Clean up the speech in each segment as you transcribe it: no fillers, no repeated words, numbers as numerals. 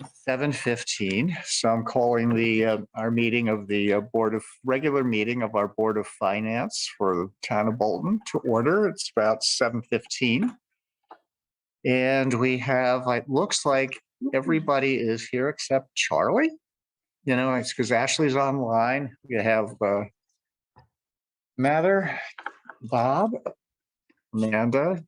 7:15. So I'm calling our meeting of the regular meeting of our Board of Finance for the town of Bolton to order. It's about 7:15. And we have, it looks like everybody is here except Charlie. It's because Ashley's online. We have Mather, Bob, Amanda,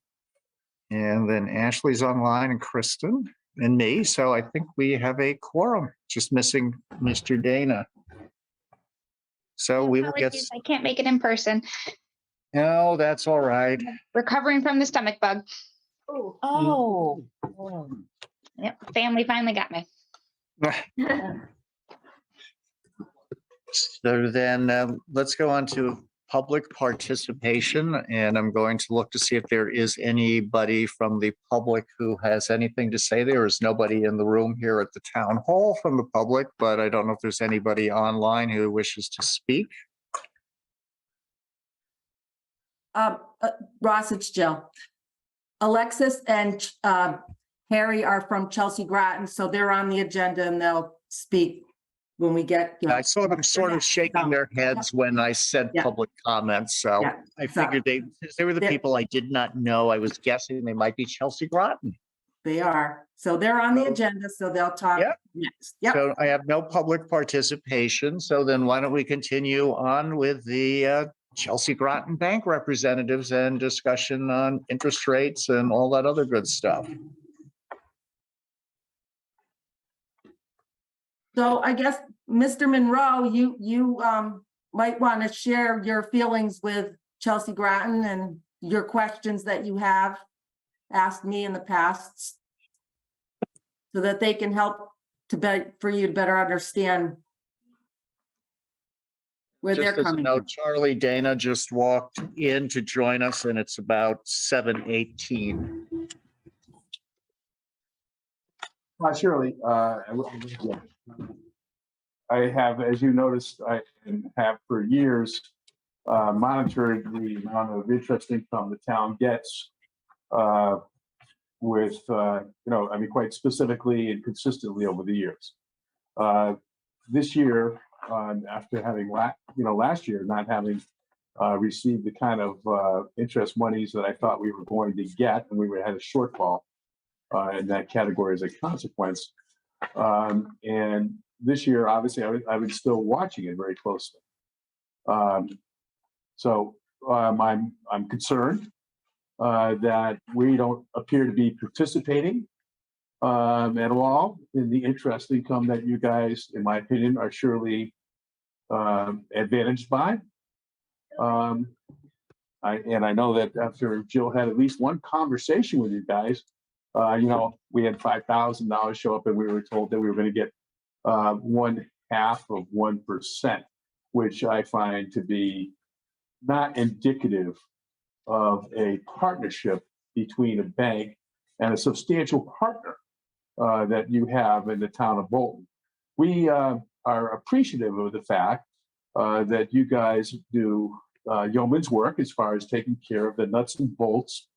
and then Ashley's online and Kristen and me. So I think we have a quorum, just missing Mr. Dana. So we will get. Apologies, I can't make it in person. No, that's all right. Recovering from the stomach bug. Oh. Yep, family finally got me. So then let's go on to public participation, and I'm going to look to see if there is anybody from the public who has anything to say. There is nobody in the room here at the town hall from the public, but I don't know if there's anybody online who wishes to speak. Ross, it's Jill. Alexis and Harry are from Chelsea Groton, so they're on the agenda and they'll speak when we get. I saw them sort of shaking their heads when I said public comments, so I figured they were the people I did not know. I was guessing they might be Chelsea Groton. They are. So they're on the agenda, so they'll talk next. Yep. So I have no public participation. So then why don't we continue on with the Chelsea Groton Bank representatives and discussion on interest rates and all that other good stuff. So I guess, Mr. Monroe, you might want to share your feelings with Chelsea Groton and your questions that you have asked me in the past, so that they can help for you to better understand where they're coming from. Charlie Dana just walked in to join us, and it's about 7:18. Surely, I have, as you noticed, I have for years monitored the amount of interest income the town gets with, quite specifically and consistently over the years. This year, after having, last year not having received the kind of interest monies that I thought we were going to get, and we had a shortfall in that category as a consequence. And this year, obviously, I was still watching it very closely. So I'm concerned that we don't appear to be participating at all in the interest income that you guys, in my opinion, are surely advantaged by. I know that after Jill had at least one conversation with you guys, we had $5,000 show up, and we were told that we were going to get 0.5%, which I find to be not indicative of a partnership between a bank and a substantial partner that you have in the town of Bolton. We are appreciative of the fact that you guys do yeoman's work as far as taking care of the nuts and bolts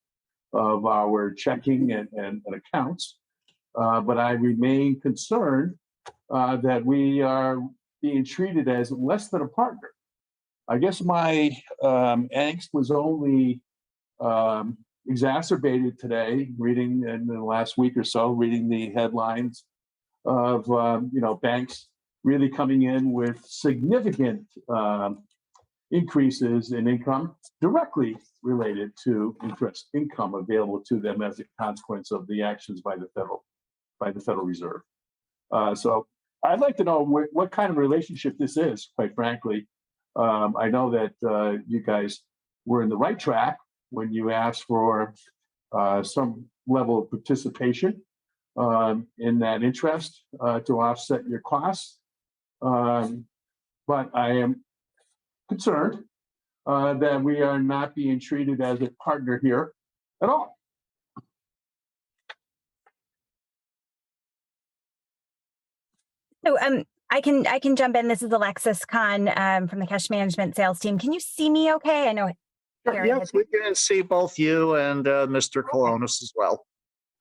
of our checking and accounts. But I remain concerned that we are being treated as less than a partner. I guess my angst was only exacerbated today, reading in the last week or so, reading the headlines of banks really coming in with significant increases in income directly related to interest income available to them as a consequence of the actions by the Federal Reserve. So I'd like to know what kind of relationship this is, quite frankly. I know that you guys were in the right track when you asked for some level of participation in that interest to offset your costs. But I am concerned that we are not being treated as a partner here at all. So I can jump in. This is Alexis Kahn from the cash management sales team. Can you see me okay? I know. Yes, we can see both you and Mr. Colonis as well.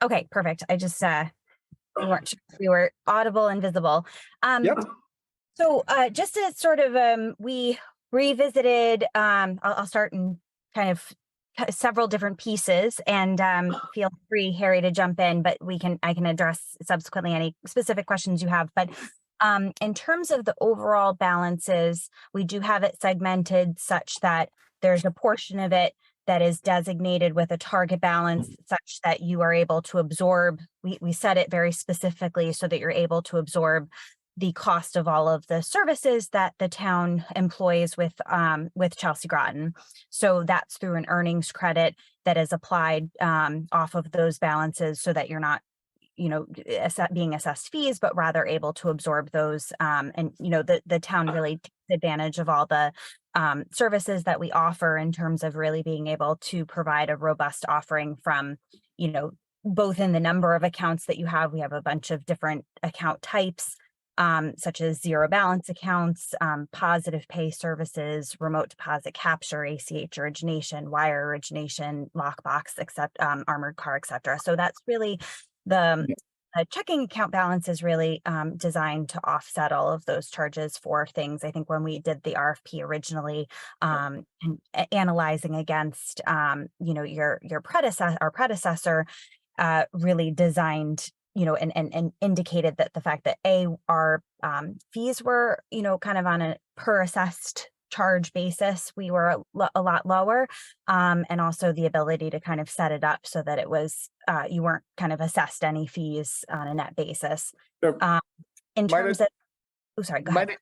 Okay, perfect. I just we weren't sure if we were audible and visible. Yep. So just to sort of, we revisited, I'll start in kind of several different pieces, and feel free, Harry, to jump in, but I can address subsequently any specific questions you have. But in terms of the overall balances, we do have it segmented such that there's a portion of it that is designated with a target balance such that you are able to absorb. We set it very specifically so that you're able to absorb the cost of all of the services that the town employs with Chelsea Groton. So that's through an earnings credit that is applied off of those balances so that you're not, being assessed fees, but rather able to absorb those. And, the town really takes advantage of all the services that we offer in terms of really being able to provide a robust offering from, both in the number of accounts that you have. We have a bunch of different account types, such as zero balance accounts, positive pay services, remote deposit capture, ACH origination, wire origination, lockbox, armored car, etc. So that's really the checking account balance is really designed to offset all of those charges for things. I think when we did the RFP originally, and analyzing against, our predecessor really designed, and indicated that the fact that our fees were, kind of on a per assessed charge basis, we were a lot lower, and also the ability to kind of set it up so that it was you weren't kind of assessed any fees on a net basis. So, In might terms I- of, oh, sorry, go ahead.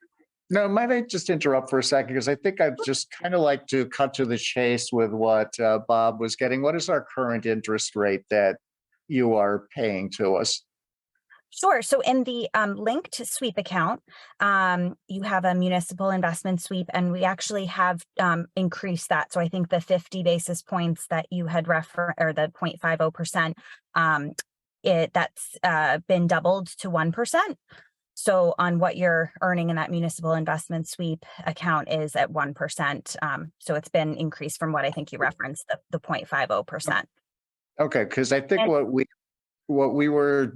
Might I just interrupt for a second? Because I think I'd just kind of like to cut to the chase with what Bob was getting. What is our current interest rate that you are paying to us? Sure. So in the linked sweep account, you have a municipal investment sweep, and we actually have increased that. So I think the 50 basis points that you had referenced, or the 0.50%, that's been doubled to 1%. So on what you're earning in that municipal investment sweep account is at 1%. So it's been increased from what I think you referenced, the 0.50%. Okay, because I think what we were,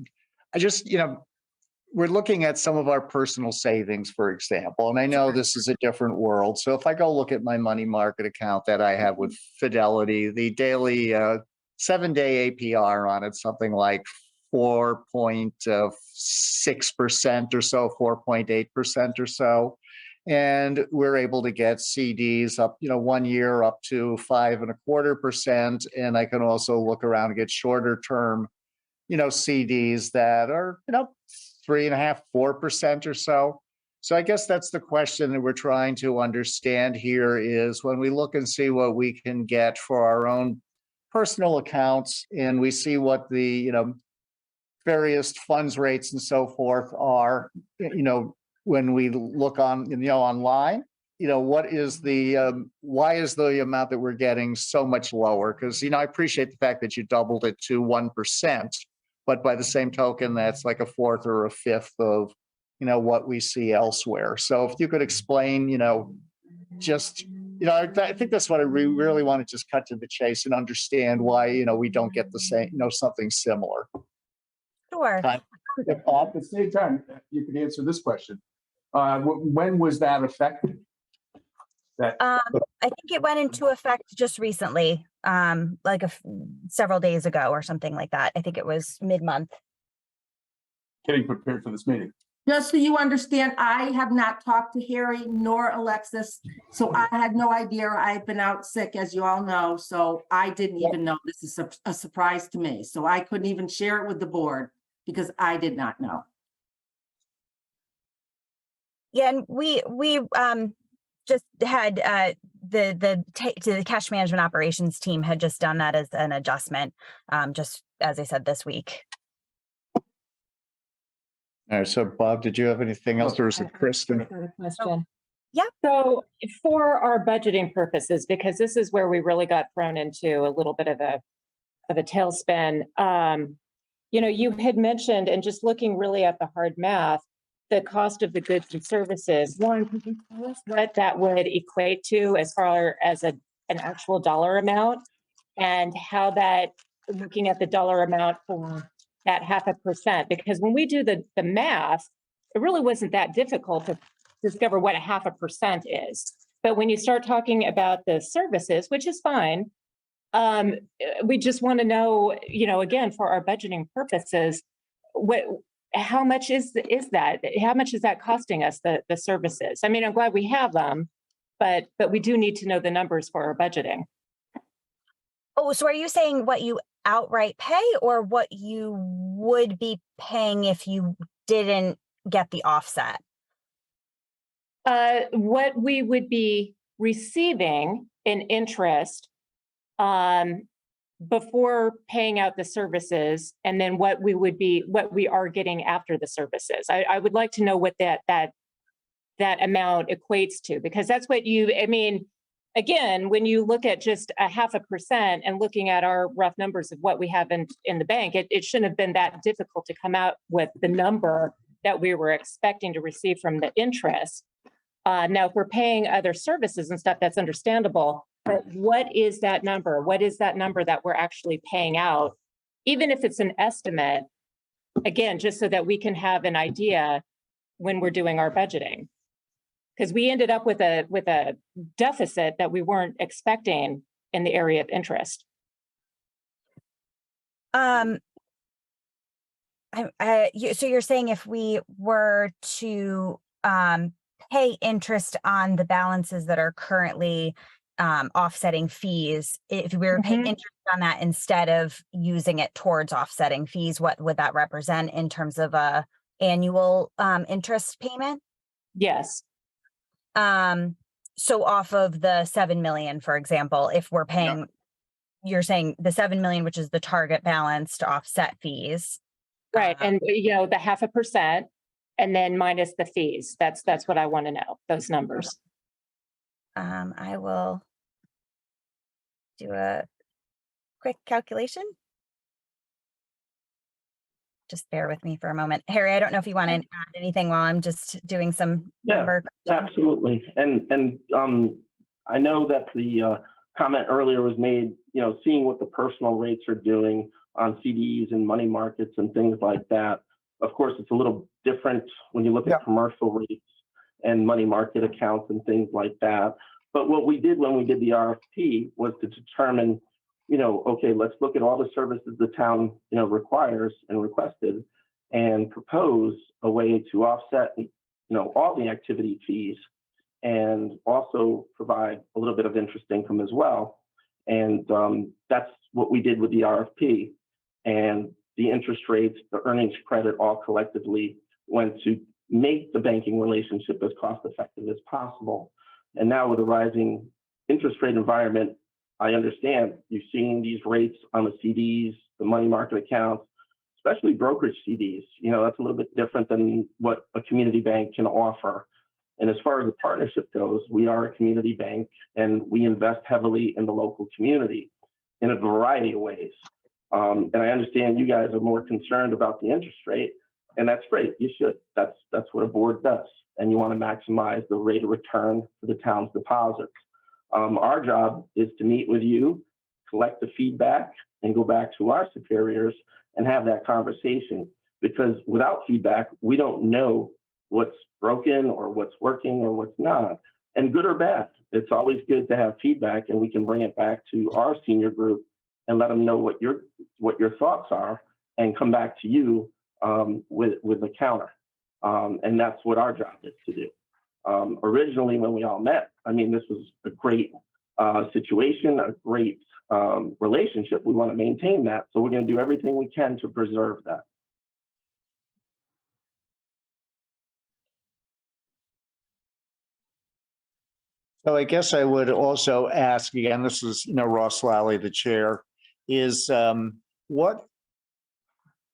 we're looking at some of our personal savings, for example, and I know this is a different world. So if I go look at my money market account that I have with Fidelity, the daily 7-day APR on it, something like 4.6% or so, 4.8% or so. And we're able to get CDs up, 1 year up to 5.25%. And I can also look around and get shorter term, CDs that are, 3.5%, 4% or so. So I guess that's the question that we're trying to understand here is when we look and see what we can get for our own personal accounts, and we see what the, various funds rates and so forth are, when we look on, online, what is the, why is the amount that we're getting so much lower? Because, I appreciate the fact that you doubled it to 1%, but by the same token, that's like a fourth or a fifth of, what we see elsewhere. So if you could explain, just, I think that's what I really want to just cut to the chase and understand why, we don't get the same, something similar. Sure. At the same time, you can answer this question. When was that effective? I think it went into effect just recently, like several days ago or something like that. I think it was mid-month. Getting prepared for this meeting. Just so you understand, I have not talked to Harry nor Alexis, so I had no idea. I've been out sick, as you all know, so I didn't even know. This is a surprise to me. So I couldn't even share it with the board because I did not know. Yeah, and we just had the cash management operations team had just done that as an adjustment, just as I said this week. All right, so Bob, did you have anything else, or is it Kristen? Question. Yeah. So for our budgeting purposes, because this is where we really got thrown into a little bit of a tailspin, you had mentioned, and just looking really at the hard math, the cost of the goods and services. One, could you tell us what that would equate to as far as an actual dollar amount, and how that, looking at the dollar amount for that 0.5%, because when we do the math, it really wasn't that difficult to discover what 0.5% is. But when you start talking about the services, which is fine, we just want to know, again, for our budgeting purposes, how much is that? How much is that costing us, the services? I mean, I'm glad we have them, but we do need to know the numbers for our budgeting. Oh, so are you saying what you outright pay or what you would be paying if you didn't get the offset? What we would be receiving in interest before paying out the services, and then what we are getting after the services. I would like to know what that amount equates to, because that's what again, when you look at just 0.5% and looking at our rough numbers of what we have in the bank, it shouldn't have been that difficult to come out with the number that we were expecting to receive from the interest. Now, if we're paying other services and stuff, that's understandable. But what is that number? What is that number that we're actually paying out? Even if it's an estimate, again, just so that we can have an idea when we're doing our budgeting. Because we ended up with a deficit that we weren't expecting in the area of interest. So you're saying if we were to pay interest on the balances that are currently offsetting fees, if we were paying interest on that instead of using it towards offsetting fees, what would that represent in terms of a annual interest payment? Yes. So off of the 7 million, for example, if we're paying, you're saying the 7 million, which is the target balance to offset fees. Right. And the 0.5%, and then minus the fees. That's what I want to know, those numbers. I will do a quick calculation. Just bear with me for a moment. Harry, I don't know if you want to add anything while I'm just doing some number. Absolutely. And I know that the comment earlier was made, seeing what the personal rates are doing on CDs and money markets and things like that. Of course, it's a little different when you look at commercial rates and money market accounts and things like that. But what we did when we did the RFP was to determine, okay, let's look at all the services the town, requires and requested, and propose a way to offset, all the activity fees, and also provide a little bit of interest income as well. And that's what we did with the RFP. And the interest rates, the earnings credit, all collectively went to make the banking relationship as cost effective as possible. And now with a rising interest rate environment, I understand you've seen these rates on the CDs, the money market accounts, especially brokerage CDs. That's a little bit different than what a community bank can offer. And as far as the partnership goes, we are a community bank and we invest heavily in the local community in a variety of ways. And I understand you guys are more concerned about the interest rate, and that's great. You should. That's what a board does. And you want to maximize the rate of return for the town's deposits. Our job is to meet with you, collect the feedback, and go back to our superiors and have that conversation. Because without feedback, we don't know what's broken or what's working or what's not. And good or bad, it's always good to have feedback, and we can bring it back to our senior group and let them know what your thoughts are, and come back to you with a counter. And that's what our job is to do. Originally, when we all met, this was a great situation, a great relationship. We want to maintain that. So we're going to do everything we can to preserve that. So I guess I would also ask again, this is, Ross Lally, the chair, is what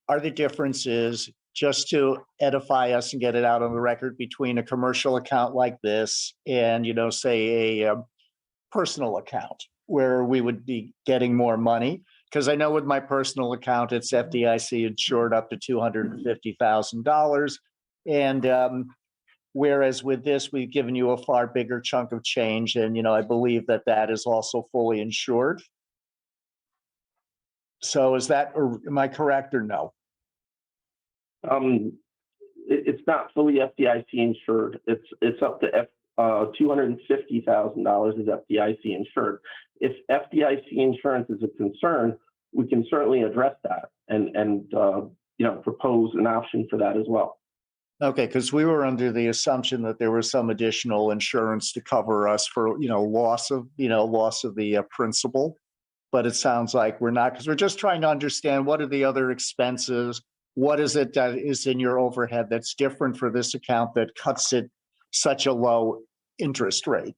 are the differences, just to edify us and get it out on the record, between a commercial account like this and, say a personal account where we would be getting more money? Because I know with my personal account, it's FDIC insured up to $250,000. And whereas with this, we've given you a far bigger chunk of change. And, I believe that is also fully insured. So is that, or am I correct or no? It's not fully FDIC insured. It's up to $250,000 is FDIC insured. If FDIC insurance is a concern, we can certainly address that and propose an option for that as well. Okay, because we were under the assumption that there was some additional insurance to cover us for, loss of the principal. But it sounds like we're not, because we're just trying to understand what are the other expenses? What is it that is in your overhead that's different for this account that cuts it such a low interest rate?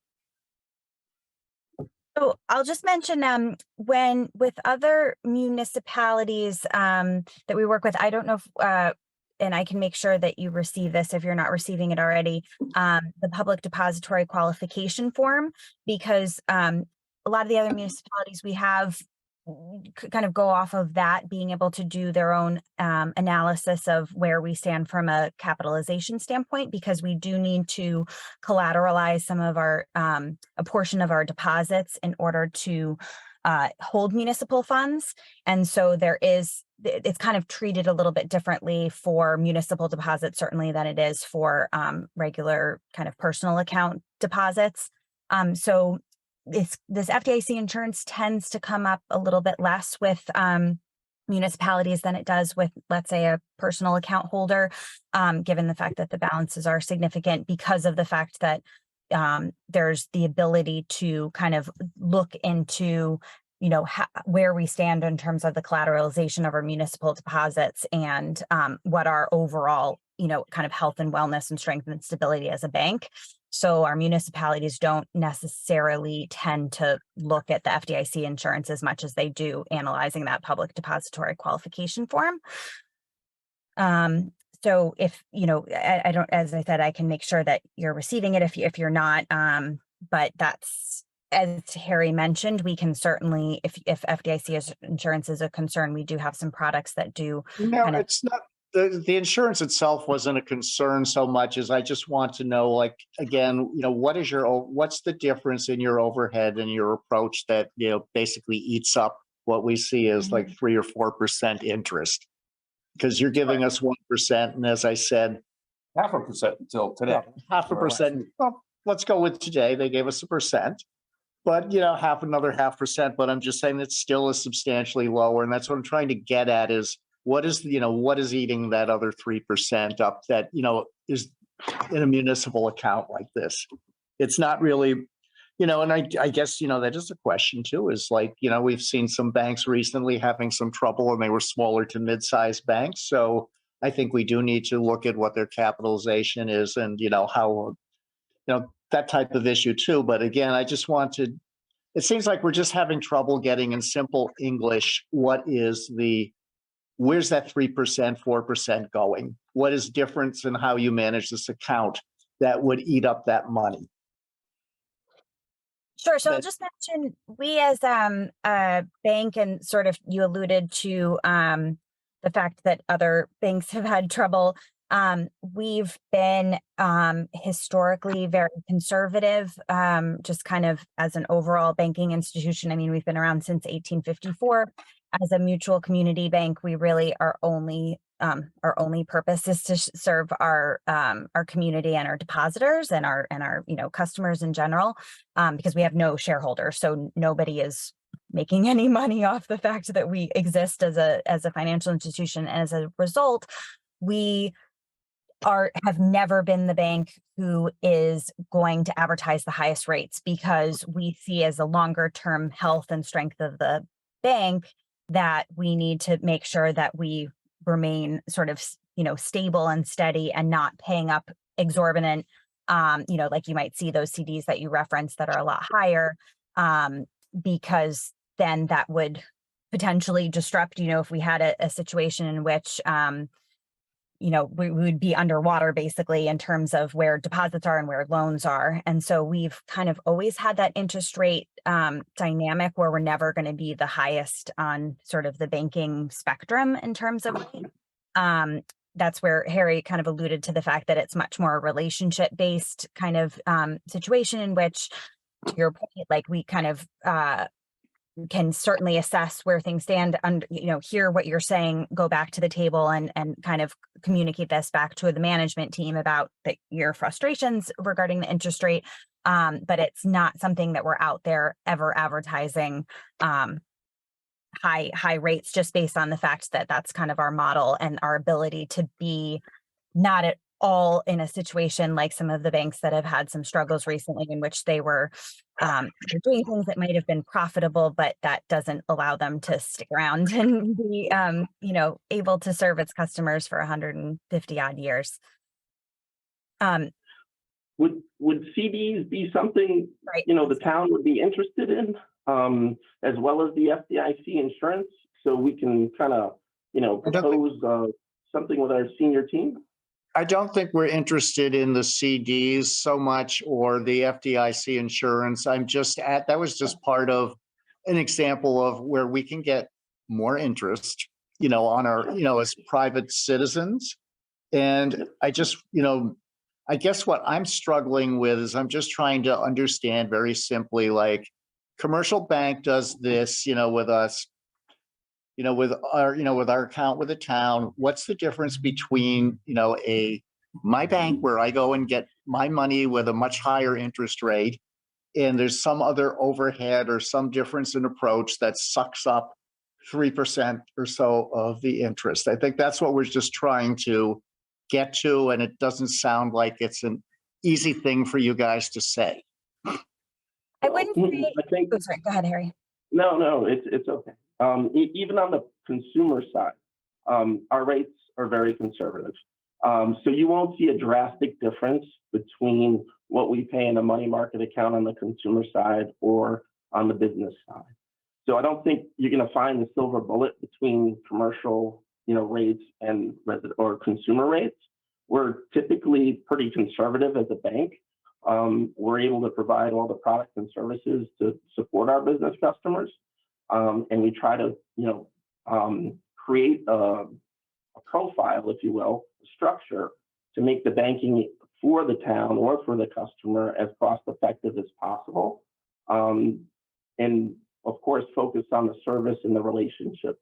So I'll just mention when with other municipalities that we work with, I don't know if and I can make sure that you receive this if you're not receiving it already, the public depository qualification form, because a lot of the other municipalities we have kind of go off of that, being able to do their own analysis of where we stand from a capitalization standpoint, because we do need to collateralize some of our, a portion of our deposits in order to hold municipal funds. And so it's kind of treated a little bit differently for municipal deposits, certainly, than it is for regular kind of personal account deposits. So this FDIC insurance tends to come up a little bit less with municipalities than it does with, let's say, a personal account holder, given the fact that the balances are significant, because of the fact that there's the ability to kind of look into, where we stand in terms of the collateralization of our municipal deposits and what our overall, kind of health and wellness and strength and stability as a bank. So our municipalities don't necessarily tend to look at the FDIC insurance as much as they do analyzing that public depository qualification form. So if, I don't, as I said, I can make sure that you're receiving it if you're not, but that's, as Harry mentioned, we can certainly, if FDIC insurance is a concern, we do have some products that do. No, it's not. The insurance itself wasn't a concern so much as I just want to know, like, again, what's the difference in your overhead and your approach that, basically eats up what we see as like 3 or 4% interest? Because you're giving us 1%. And as I said, 0.5% until today. 0.5%. Well, let's go with today. They gave us 1%, but another 0.5%. But I'm just saying it still is substantially lower. And that's what I'm trying to get at is, what is eating that other 3% up that, is in a municipal account like this? It's not really, and I guess, that is a question too, is like, we've seen some banks recently having some trouble and they were smaller to mid-sized banks. So I think we do need to look at what their capitalization is and, how, that type of issue too. But again, it seems like we're just having trouble getting in simple English, where's that 3%, 4% going? What is difference in how you manage this account that would eat up that money? Sure. So I'll just mention, we as a bank, and sort of you alluded to the fact that other banks have had trouble. We've been historically very conservative, just kind of as an overall banking institution. I mean, we've been around since 1854. As a mutual community bank, we really our only purpose is to serve our community and our depositors and our customers in general, because we have no shareholders, so nobody is making any money off the fact that we exist as a financial institution. And as a result, we have never been the bank who is going to advertise the highest rates, because we see as a longer term health and strength of the bank that we need to make sure that we remain sort of, stable and steady and not paying up exorbitant, like you might see those CDs that you referenced that are a lot higher, because then that would potentially disrupt, if we had a situation in which, we would be underwater basically in terms of where deposits are and where loans are. And so we've kind of always had that interest rate dynamic where we're never going to be the highest on sort of the banking spectrum in terms of rate. That's where Harry kind of alluded to the fact that it's much more a relationship based kind of situation in which, to your point, like we kind of can certainly assess where things stand, hear what you're saying, go back to the table and kind of communicate this back to the management team about your frustrations regarding the interest rate. But it's not something that we're out there ever advertising high rates, just based on the fact that that's kind of our model and our ability to be not at all in a situation like some of the banks that have had some struggles recently, in which they were doing things that might have been profitable, but that doesn't allow them to stick around and be able to serve its customers for 150 odd years. Would CDs be something, Right. the town would be interested in, as well as the FDIC insurance? So we can kind of, propose something with our senior team? I don't think we're interested in the CDs so much or the FDIC insurance. That was just part of an example of where we can get more interest, on our, as private citizens. And I just, I guess what I'm struggling with is I'm just trying to understand very simply, like, commercial bank does this, with us, with our account with the town. What's the difference between, my bank where I go and get my money with a much higher interest rate, and there's some other overhead or some difference in approach that sucks up 3% or so of the interest? I think that's what we're just trying to get to, and it doesn't sound like it's an easy thing for you guys to say. I wouldn't say, I think, oh, sorry, go ahead, Harry. no, it's okay. Even on the consumer side, our rates are very conservative. So you won't see a drastic difference between what we pay in a money market account on the consumer side or on the business side. So I don't think you're going to find the silver bullet between commercial, rates and or consumer rates. We're typically pretty conservative as a bank. We're able to provide all the products and services to support our business customers. And we try to, create a profile, if you will, a structure to make the banking for the town or for the customer as cost effective as possible. And of course, focus on the service and the relationship.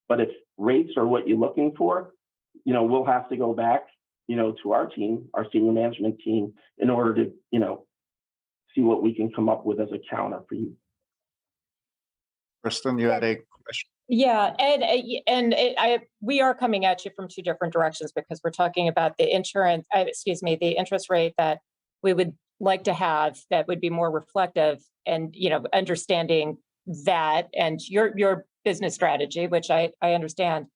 But if rates are what you're looking for, we'll have to go back, to our team, our senior management team, in order to, see what we can come up with as a counter for you. Kristen, you had a question? Yeah, we are coming at you from two different directions, because we're talking about the the interest rate that we would like to have that would be more reflective, and understanding that, and your business strategy, which I understand.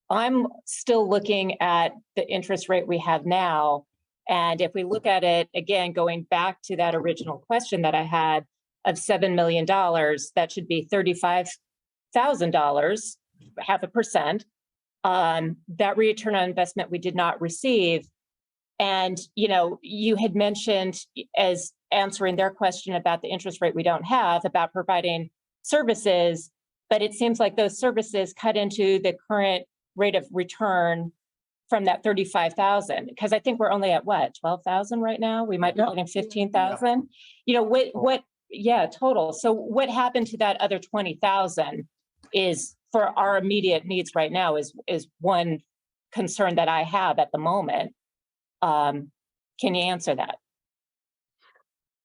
I'm still looking at the interest rate we have now, and if we look at it again, going back to that original question that I had of $7 million, that should be $35,000, 0.5%. That return on investment we did not receive. And, you had mentioned, as answering their question about the interest rate we don't have, about providing services, but it seems like those services cut into the current rate of return from that 35,000, because I think we're only at 12,000 right now. We might be getting 15,000. Total. So what happened to that other 20,000 is, for our immediate needs right now, is one concern that I have at the moment. Can you answer that?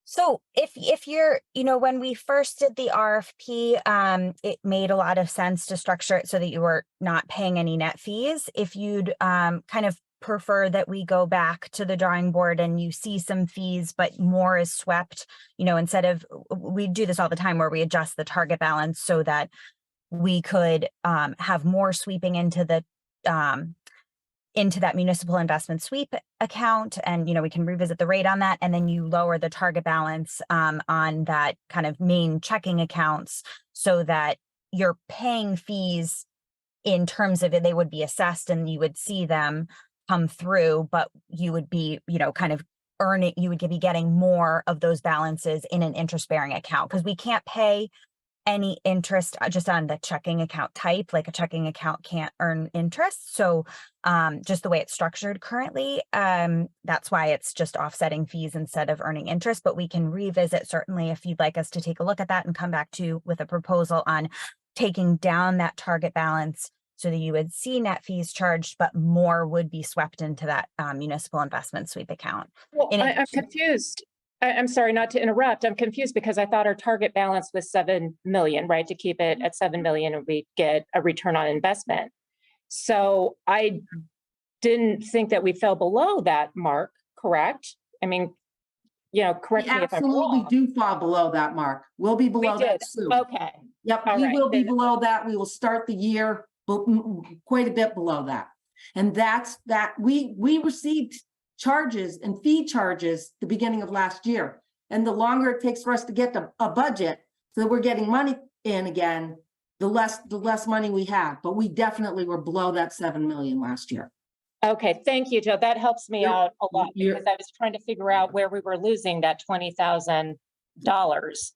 So if you're, when we first did the RFP, it made a lot of sense to structure it so that you were not paying any net fees. If you'd kind of prefer that we go back to the drawing board and you see some fees, but more is swept, instead of, we do this all the time where we adjust the target balance so that we could have more sweeping into that municipal investment sweep account, and we can revisit the rate on that, and then you lower the target balance on that kind of main checking accounts, so that you're paying fees in terms of it, they would be assessed and you would see them come through, but you would be kind of earning, you would be getting more of those balances in an interest bearing account, because we can't pay any interest just on the checking account type, like a checking account can't earn interest. So just the way it's structured currently, that's why it's just offsetting fees instead of earning interest. But we can revisit certainly if you'd like us to take a look at that and come back to you with a proposal on taking down that target balance so that you would see net fees charged, but more would be swept into that municipal investment sweep account. Well, In I'm addition- confused. I'm sorry, not to interrupt. I'm confused because I thought our target balance was 7 million, right? To keep it at 7 million and we get a return on investment. So I didn't think that we fell below that mark, correct? I mean, correct We me if I'm absolutely wrong. do fall below that mark. We'll be We below did. that soon. Okay. Yep, All we right, will be then- below that. We will start the year quite a bit below that. And that's that we received charges and fee charges the beginning of last year. And the longer it takes for us to get a budget, so that we're getting money in again, the less money we have. But we definitely were below that 7 million last year. Okay, thank you, Joe. That helps me You're- out a lot you're- because I was trying to figure out where we were losing that $20,000.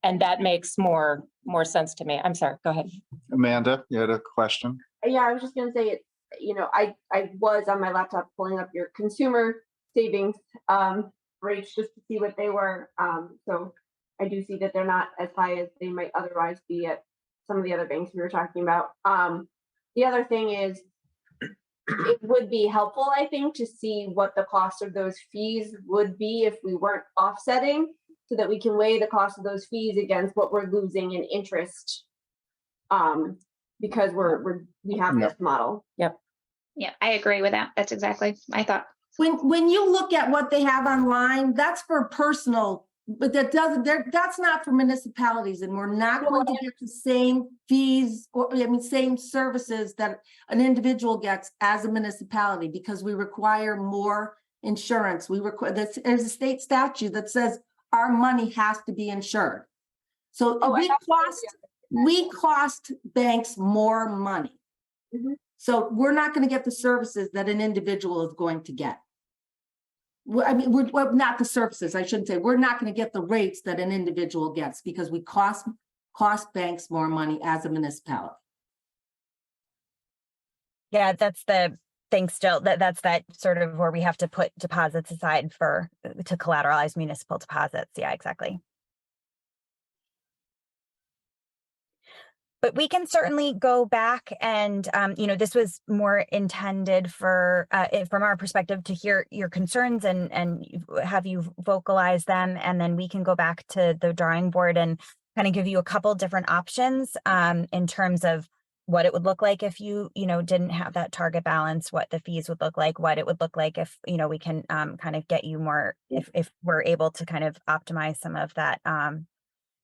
And that makes more sense to me. I'm sorry, go ahead. Amanda, you had a question? Yeah, I was just gonna say it, I was on my laptop pulling up your consumer savings rates just to see what they were. So I do see that they're not as high as they might otherwise be at some of the other banks we were talking about. The other thing is it would be helpful, I think, to see what the cost of those fees would be if we weren't offsetting, so that we can weigh the cost of those fees against what we're losing in interest. Because we have this model. Yeah, I agree with that. That's exactly my thought. When you look at what they have online, that's for personal, but that's not for municipalities, and we're not going to get the same fees or, same services that an individual gets as a municipality, because we require more insurance. There's a state statute that says our money has to be insured. So we cost banks more money. Mhm. So we're not going to get the services that an individual is going to get. We're not the services, I shouldn't say. We're not going to get the rates that an individual gets because we cost banks more money as a municipality. Yeah, that's the thing still, that's that sort of where we have to put deposits aside to collateralize municipal deposits. Yeah, exactly. But we can certainly go back and, this was more intended for, from our perspective, to hear your concerns and have you vocalize them. And then we can go back to the drawing board and kind of give you a couple different options in terms of what it would look like if you didn't have that target balance, what the fees would look like, what it would look like if, we can kind of get you more, if we're able to kind of optimize some of that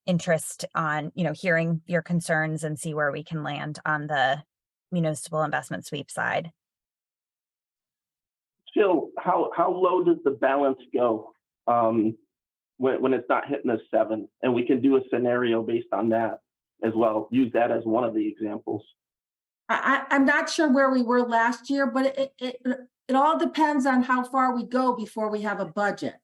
interest on, hearing your concerns and see where we can land on the municipal investment sweep side. Jill, how low does the balance go when it's not hitting a 7? And we can do a scenario based on that as well. Use that as one of the examples. I'm not sure where we were last year, but it all depends on how far we go before we have a budget.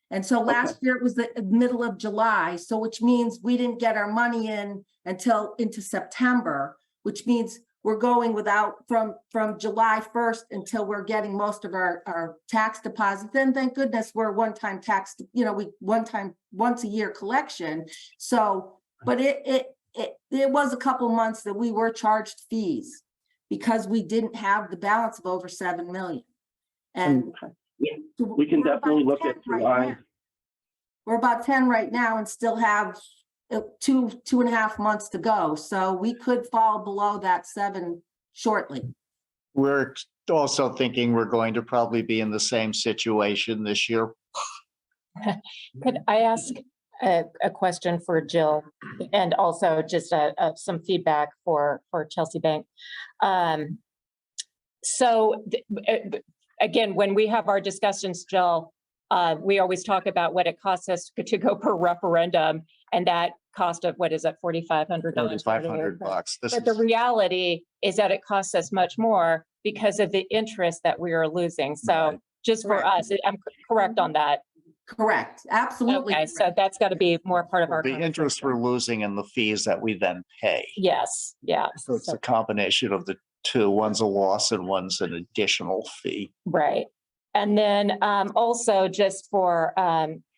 And so last year it was the middle of July, so which means we didn't get our money in until into September, which means we're going without from July 1st until we're getting most of our tax deposits. And thank goodness we're one-time tax, once a year collection. So, but it was a couple months that we were charged fees because we didn't have the balance of over 7 million. And We can we're definitely about look 10 at right July. now. We're about 10 right now and still have 2.5 months to go. So we could fall below that 7 shortly. We're also thinking we're going to probably be in the same situation this year. Could I ask a question for Jill and also just some feedback for Chelsea Bank? Again, when we have our discussions, Jill, we always talk about what it costs us to go per referendum, and that cost of, what is it, $4,500? $4,500. But the reality is that it costs us much more because of the interest that we are losing. So Right. just for us, I'm correct on that. Correct, absolutely. Okay, so that's got to be more part of our. The interest we're conversation. losing and the fees that we then pay. Yes, yeah. So it's a combination of the two. One's a loss and one's an additional fee. Right. And then also just for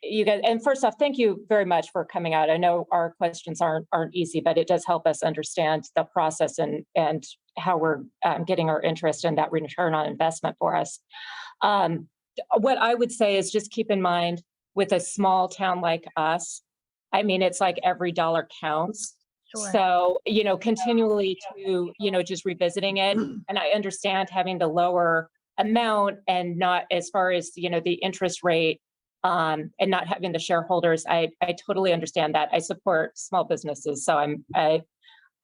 you guys, and first off, thank you very much for coming out. I know our questions aren't easy, but it does help us understand the process and how we're getting our interest in that return on investment for us. What I would say is just keep in mind with a small town like us, I mean, it's like every dollar counts. Sure. So, continually to, just revisiting it. And I understand having the lower amount and not as far as, the interest rate and not having the shareholders. I totally understand that. I support small businesses. So I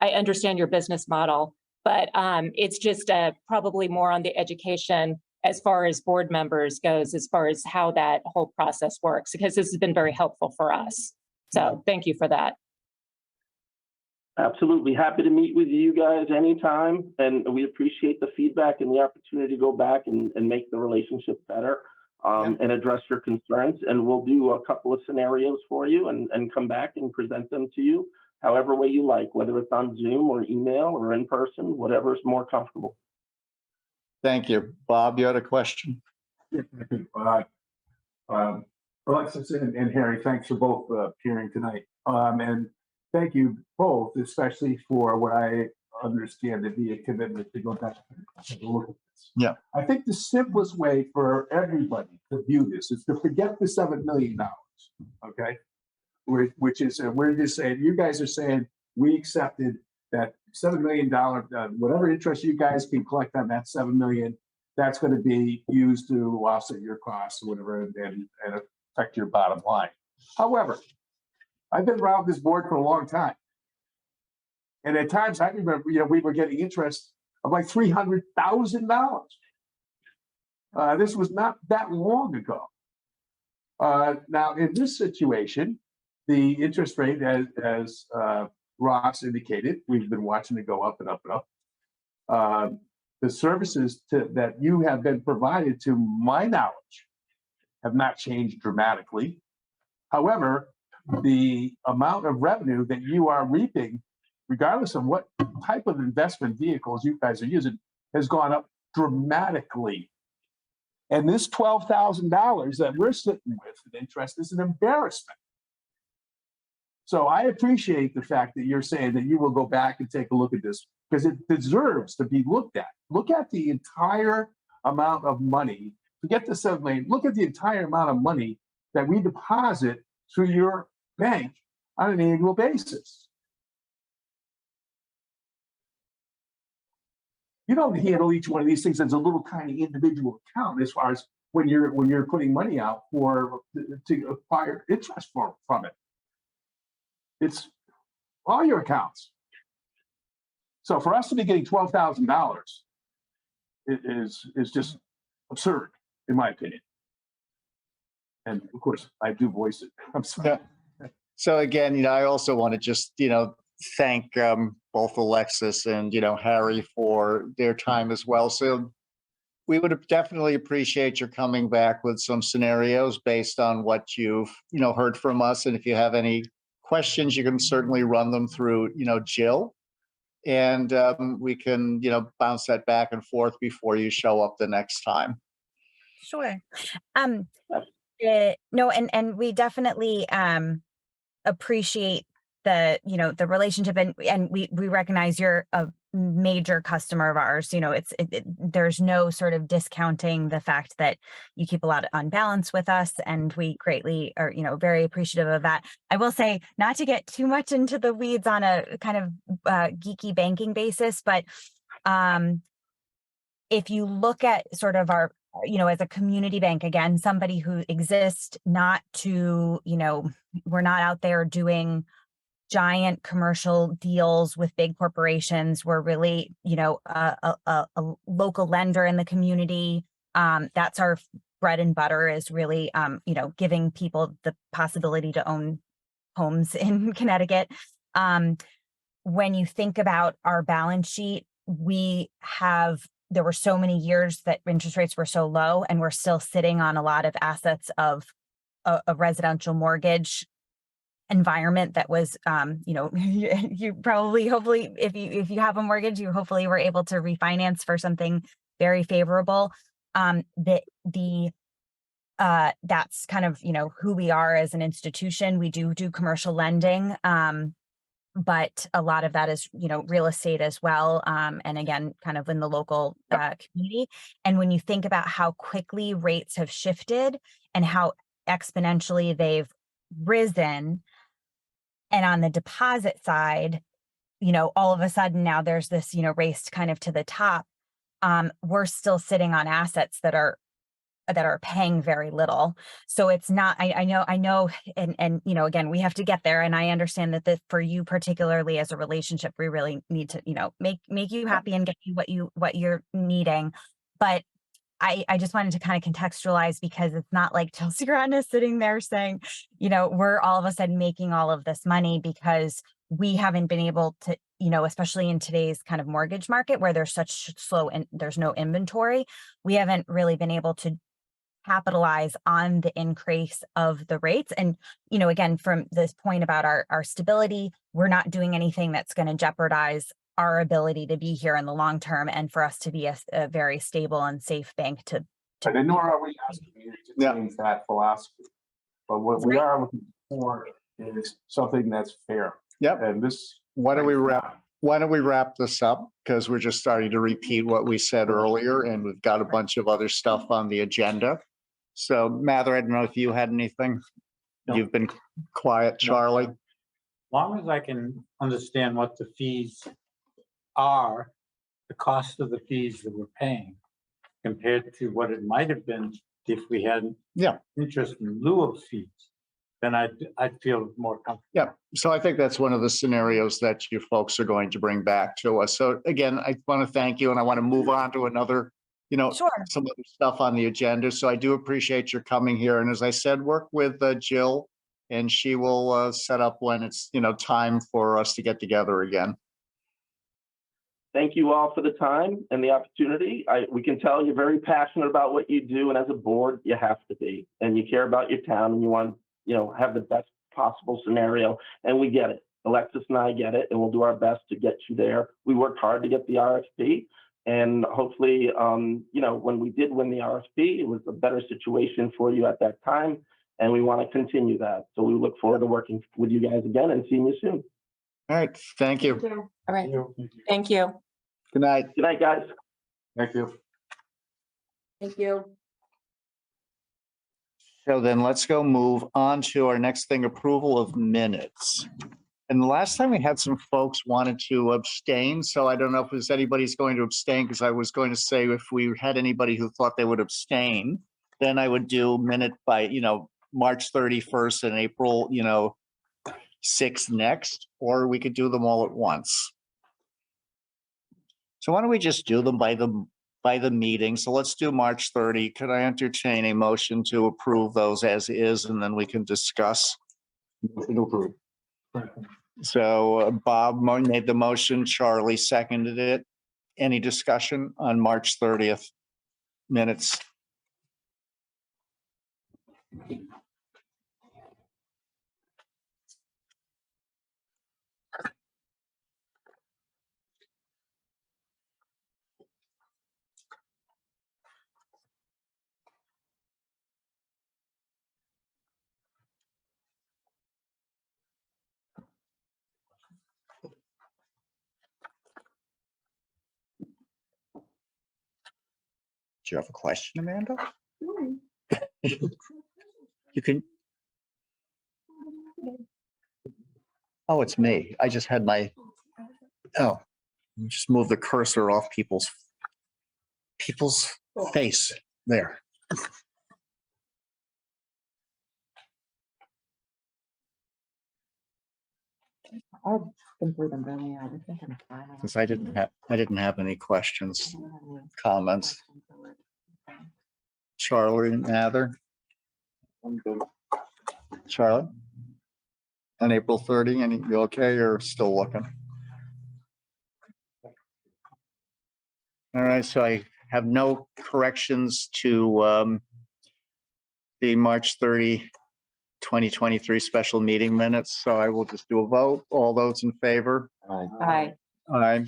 understand your business model, but it's just probably more on the education as far as board members goes, as far as how that whole process works, because this has been very helpful for us. So thank you for that. Absolutely. Happy to meet with you guys anytime. And we appreciate the feedback and the opportunity to go back and make the relationship better and address your concerns. And we'll do a couple of scenarios for you and come back and present them to you however way you like, whether it's on Zoom or email or in person, whatever's more comfortable. Thank you. Bob, you had a question? Alexis and Harry, thanks for both appearing tonight. And thank you both, especially for what I understand to be a commitment to go back and take a look at this. Yeah. I think the simplest way for everybody to view this is to forget the $7 million, okay? Which is, we're just saying, you guys are saying, we accepted that $7 million, whatever interest you guys can collect on that $7 million, that's going to be used to offset your costs or whatever and affect your bottom line. However, I've been around this board for a long time. And at times I remember, we were getting interest of like $300,000. This was not that long ago. Now, in this situation, the interest rate, as Ross indicated, we've been watching it go up and up and up. The services that you have been provided, to my knowledge, have not changed dramatically. However, the amount of revenue that you are reaping, regardless of what type of investment vehicles you guys are using, has gone up dramatically. And this $12,000 that we're sitting with in interest is an embarrassment. So I appreciate the fact that you're saying that you will go back and take a look at this, because it deserves to be looked at. Look at the entire amount of money. Forget the $7 million. Look at the entire amount of money that we deposit through your bank on an annual basis. You don't handle each one of these things as a little tiny individual account as far as when you're putting money out to acquire interest from it. It's all your accounts. So for us to be getting $12,000 is just absurd, in my opinion. And of course, I do voice it. I'm sorry. Yeah. So again, I also want to just, thank both Alexis and, Harry for their time as well. So we would definitely appreciate your coming back with some scenarios based on what you've, heard from us. And if you have any questions, you can certainly run them through, Jill. And we can, bounce that back and forth before you show up the next time. Sure. No, and we definitely appreciate the relationship, and we recognize you're a major customer of ours. There's no sort of discounting the fact that you keep a lot on balance with us, and we greatly are very appreciative of that. I will say, not to get too much into the weeds on a kind of geeky banking basis, but if you look at sort of our, as a community bank, again, somebody who exists not to, we're not out there doing giant commercial deals with big corporations. We're really, a local lender in the community. That's our bread and butter, is really, giving people the possibility to own homes in Connecticut. When you think about our balance sheet, there were so many years that interest rates were so low, and we're still sitting on a lot of assets of a residential mortgage environment that was, you probably, hopefully, if you have a mortgage, you hopefully were able to refinance for something very favorable. That's kind of, who we are as an institution. We do commercial lending. But a lot of that is, real estate as well. And again, kind of in the local community. And when you think about how quickly rates have shifted and how exponentially they've risen, and on the deposit side, all of a sudden now there's this, race kind of to the top. We're still sitting on assets that are paying very little. So it's not, I know, and again, we have to get there. And I understand that for you, particularly as a relationship, we really need to, make you happy and get you what you're needing. But I just wanted to kind of contextualize, because it's not like Chelsea Grattan is sitting there saying, we're all of a sudden making all of this money because we haven't been able to, especially in today's kind of mortgage market where there's such slow and there's no inventory, we haven't really been able to capitalize on the increase of the rates. And, again, from this point about our stability, we're not doing anything that's going to jeopardize our ability to be here in the long term and for us to be a very stable and safe bank to. But nor are we asking you to change that philosophy. But what we are looking for is something that's fair. Yep. And this. Why don't we wrap this up? Because we're just starting to repeat what we said earlier, and we've got a bunch of other stuff on the agenda. So Mather, I don't know if you had anything. No. You've been quiet, Charlie. Long as I can understand what the fees are, the cost of the fees that we're paying compared to what it might have been if we had interest in lieu of fees, then I'd feel more comfortable. Yeah. So I think that's one of the scenarios that you folks are going to bring back to us. So again, I want to thank you, and I want to move on to another, Sure. some other stuff on the agenda. So I do appreciate your coming here. And as I said, work with Jill, and she will set up when it's, time for us to get together again. Thank you all for the time and the opportunity. We can tell you're very passionate about what you do, and as a board, you have to be. And you care about your town, and you want, have the best possible scenario. And we get it. Alexis and I get it, and we'll do our best to get you there. We worked hard to get the RFP, and hopefully, when we did win the RFP, it was a better situation for you at that time, and we want to continue that. So we look forward to working with you guys again and seeing you soon. All right. Thank you. All right. Thank you. Good night. Good night, guys. Thank you. Thank you. So then let's go move on to our next thing, approval of minutes. And the last time we had some folks wanted to abstain. So I don't know if anybody's going to abstain, because I was going to say if we had anybody who thought they would abstain, then I would do minute by, March 31st and April, 6th next, or we could do them all at once. So why don't we just do them by the meeting? So let's do March 30. Could I entertain a motion to approve those as is, and then we can discuss? So Bob made the motion, Charlie seconded it. Any discussion on March 30th minutes? Do you have a question, Amanda? You can. Oh, it's me. I just had my, just move the cursor off people's face there. I'll complete them, but yeah, I think I'm fine. Since I didn't have any questions, comments. Charlie Mather. Charlie? On April 30, and you okay, or still looking? All right, so I have no corrections to the March 30 2023 special meeting minutes. So I will just do a vote. All those in favor? Aye. Aye.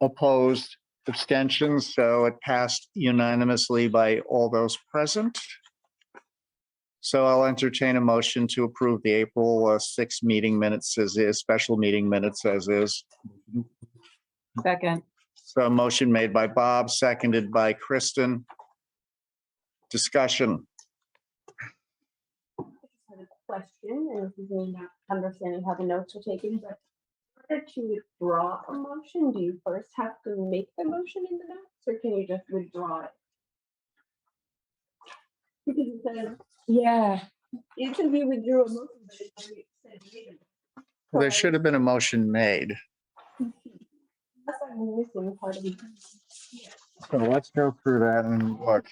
Opposed, abstentions, so it passed unanimously by all those present. So I'll entertain a motion to approve the April 6th meeting minutes as is, special meeting minutes as is. Second. So a motion made by Bob, seconded by Kristen. Discussion. I just had a question, and this is me not understanding how the notes are taken, but in order to withdraw a motion, do you first have to make the motion in the notes, or can you just withdraw it? Because it says, Yeah. it can be withdrew a motion, but it already said made it. So There I- should have been a motion made. Unless I'm missing part of it. So let's go through that and look.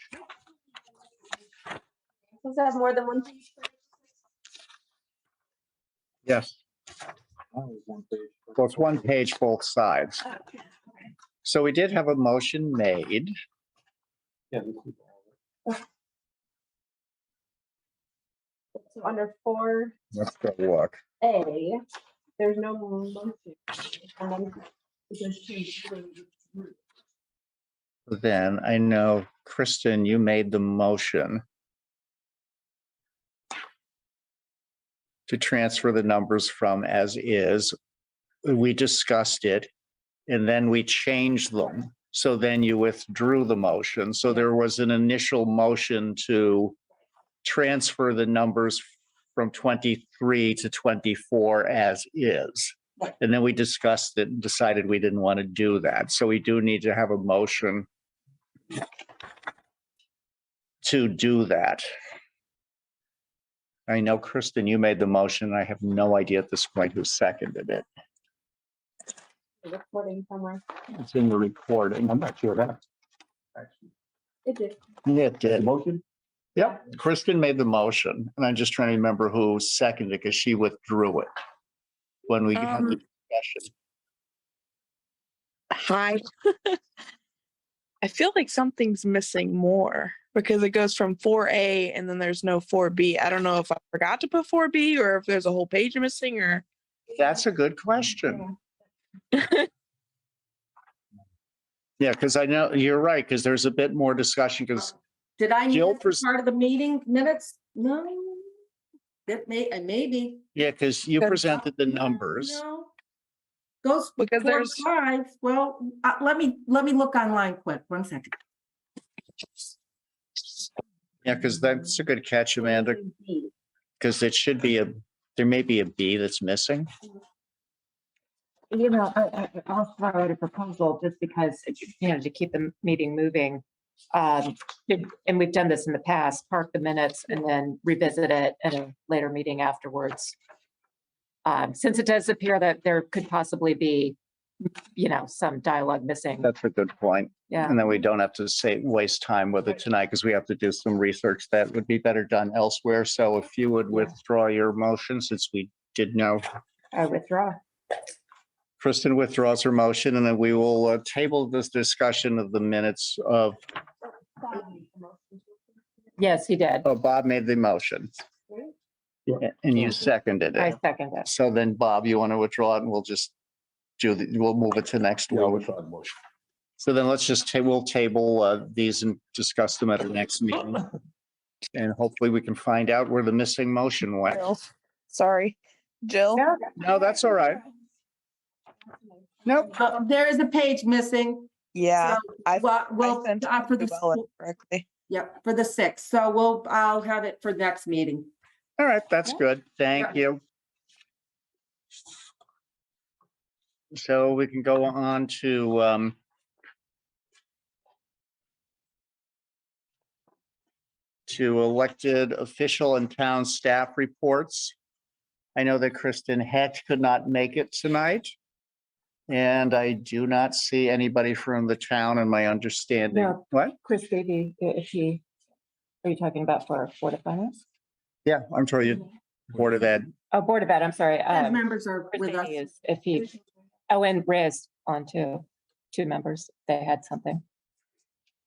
Does it have more than one page? Yes. Well, it's one page, both sides. So we did have a motion made. So under 4A, Let's go look. there's no motion. And then it just changed. Then I know, Kristen, you made the motion to transfer the numbers from as is. We discussed it and then we changed them. So then you withdrew the motion. So there was an initial motion to transfer the numbers from 23 to 24 as is. And then we discussed it and decided we didn't want to do that. So we do need to have a motion to do that. I know, Kristen, you made the motion. I have no idea at this point who seconded it. Recording somewhere. It's in the recording. I'm not sure that. It did. Yeah, it did. Motion? Yep, Kristen made the motion, and I'm just trying to remember who seconded it because she withdrew it when we had the discussion. Hi. I feel like something's missing more because it goes from 4A and then there's no 4B. I don't know if I forgot to put 4B or if there's a whole page missing or. That's a good question. Yeah, because I know you're right, because there's a bit more discussion because Did I Jill miss part of the meeting minutes? No. It maybe. yeah, because you Good. presented the numbers. No. Those Because 4 there's- 5, well, let me look online quick, 1 second. Yeah, because that's a good catch, Amanda, because it should be there may be a B that's missing. You know, I'll throw out a proposal just because, to keep the meeting moving. And we've done this in the past, park the minutes and then revisit it at a later meeting afterwards. Since it does appear that there could possibly be, some dialogue missing. That's a good point. Yeah. And then we don't have to waste time with it tonight because we have to do some research that would be better done elsewhere. So if you would withdraw your motion, since we did know. I withdraw. Kristen withdraws her motion, and then we will table this discussion of the minutes of, Yes, he did. Bob made the motion. Yeah. And you seconded I it. second it. So then, Bob, you want to withdraw it and we'll just we'll move it to next Yeah, week. withdraw the motion. So then let's just we'll table these and discuss them at the next meeting. And hopefully we can find out where the missing motion went. Jill. Sorry, Jill. No, that's all right. Nope. There is a page missing. Yeah, So, I Well, sent for to the, Bella correctly. for the 6th. So I'll have it for next meeting. All right, that's good. Thank you. So we can go on to elected official and town staff reports. I know that Kristen Hecht could not make it tonight. And I do not see anybody from the town in my understanding. No. What? Chris Davy, are you talking about for Board of Finance? Yeah, I'm sure you, Board of Ed. Oh, Board of Ed, I'm sorry. As members are Chris with us. Davy is, if he, and Riz on two members, they had something.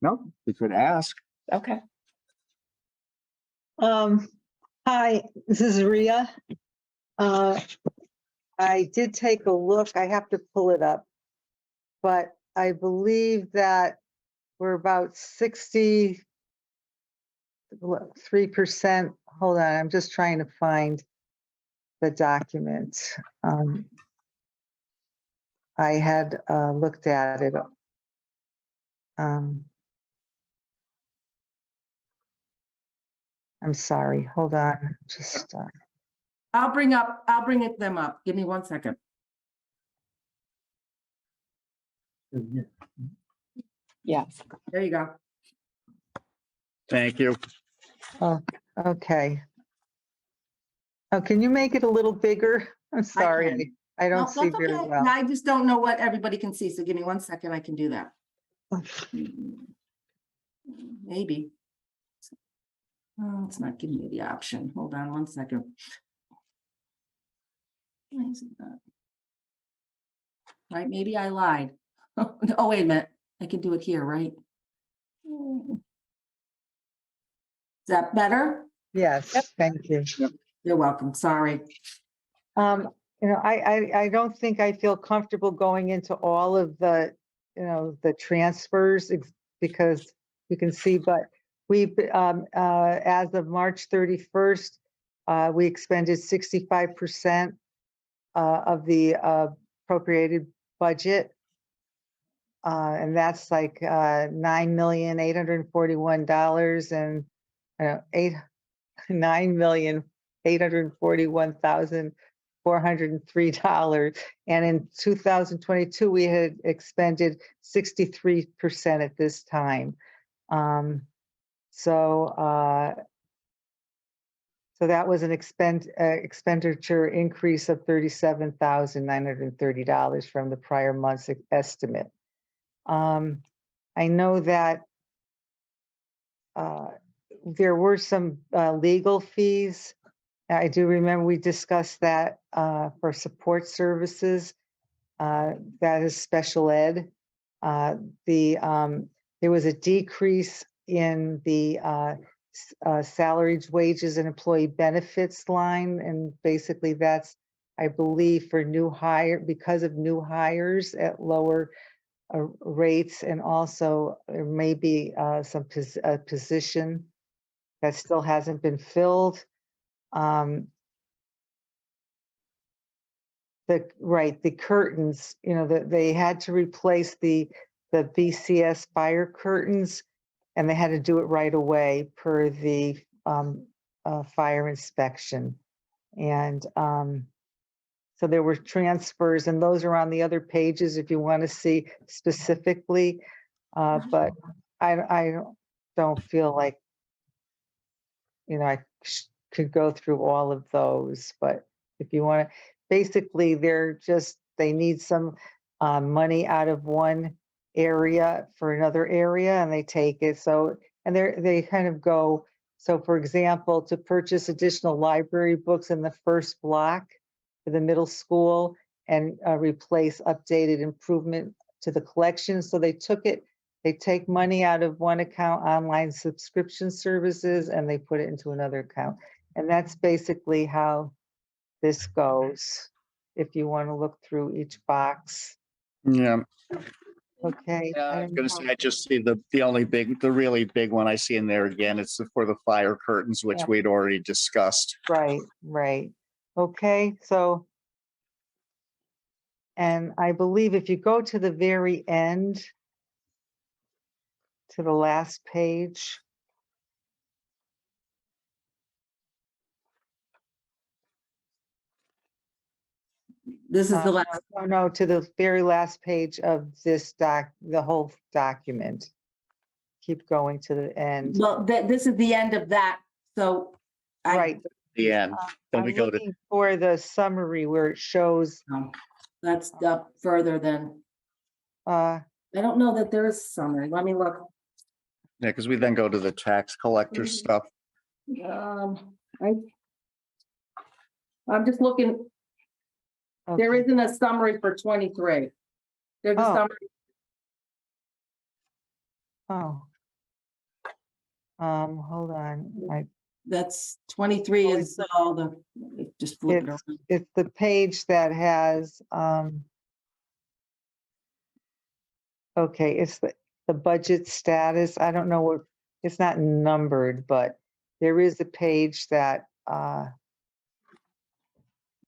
No, you could ask. Okay. Hi, this is Ria. I did take a look. I have to pull it up. But I believe that we're about 63%. Hold on, I'm just trying to find the document. I had looked at it. I'm sorry, hold on, just, I'll bring them up. Give me 1 second. Yeah. There you go. Thank you. oh, okay. Oh, can you make it a little bigger? I'm sorry, can. I No, don't see that's very okay. well. I just don't know what everybody can see, so give me 1 second, I can do that. Maybe. Oh, it's not giving me the option. Hold on 1 second. Why is it not? Right, maybe I lied. Oh, wait a minute. I can do it here, right? Is that better? Yes, thank you. You're welcome. Sorry. I don't think I feel comfortable going into all of the, the transfers because you can see, but as of March 31st, we expended 65% of the appropriated budget. And that's like $9,841 and $9,841,403. And in 2022, we had expended 63% at this time. So that was an expenditure increase of $37,930 from the prior month's estimate. I know that there were some legal fees. I do remember we discussed that for support services. That is special ed. There was a decrease in the salaries, wages, and employee benefits line, and basically that's, I believe, for new hire because of new hires at lower rates, and also there may be some position that still hasn't been filled. The curtains, they had to replace the BCS fire curtains, and they had to do it right away per the fire inspection. And so there were transfers, and those are on the other pages if you want to see specifically. But I don't feel like, I could go through all of those. But if you want to, basically, they need some money out of one area for another area, and they take it. So, and they kind of go. So, for example, to purchase additional library books in the first block for the middle school and replace updated improvement to the collection. So they take money out of one account, online subscription services, and they put it into another account. And that's basically how this goes. If you want to look through each box. Yeah. Okay. Yeah, I was gonna say, I just see the really big one I see in there again. It's for the fire curtains, which Yeah. we'd already discussed. Right. Okay, so, and I believe if you go to the very end, to the last page. This is the last. No, to the very last page of this the whole document. Keep going to the end. Well, this is the end of that. So. Right. The end. Then we I'm go to, looking for the summary where it shows. That's up further than. I don't know that there is summary. Let me look. yeah, because we then go to the tax collector stuff. I'm just looking. There Okay. isn't a summary for 23. There's a Oh. summary. Oh. Hold on. That's 23 Oh, is all the, just flip it It's, around. it's the page that has, okay, it's the budget status. I don't know what, it's not numbered, but there is a page that, wait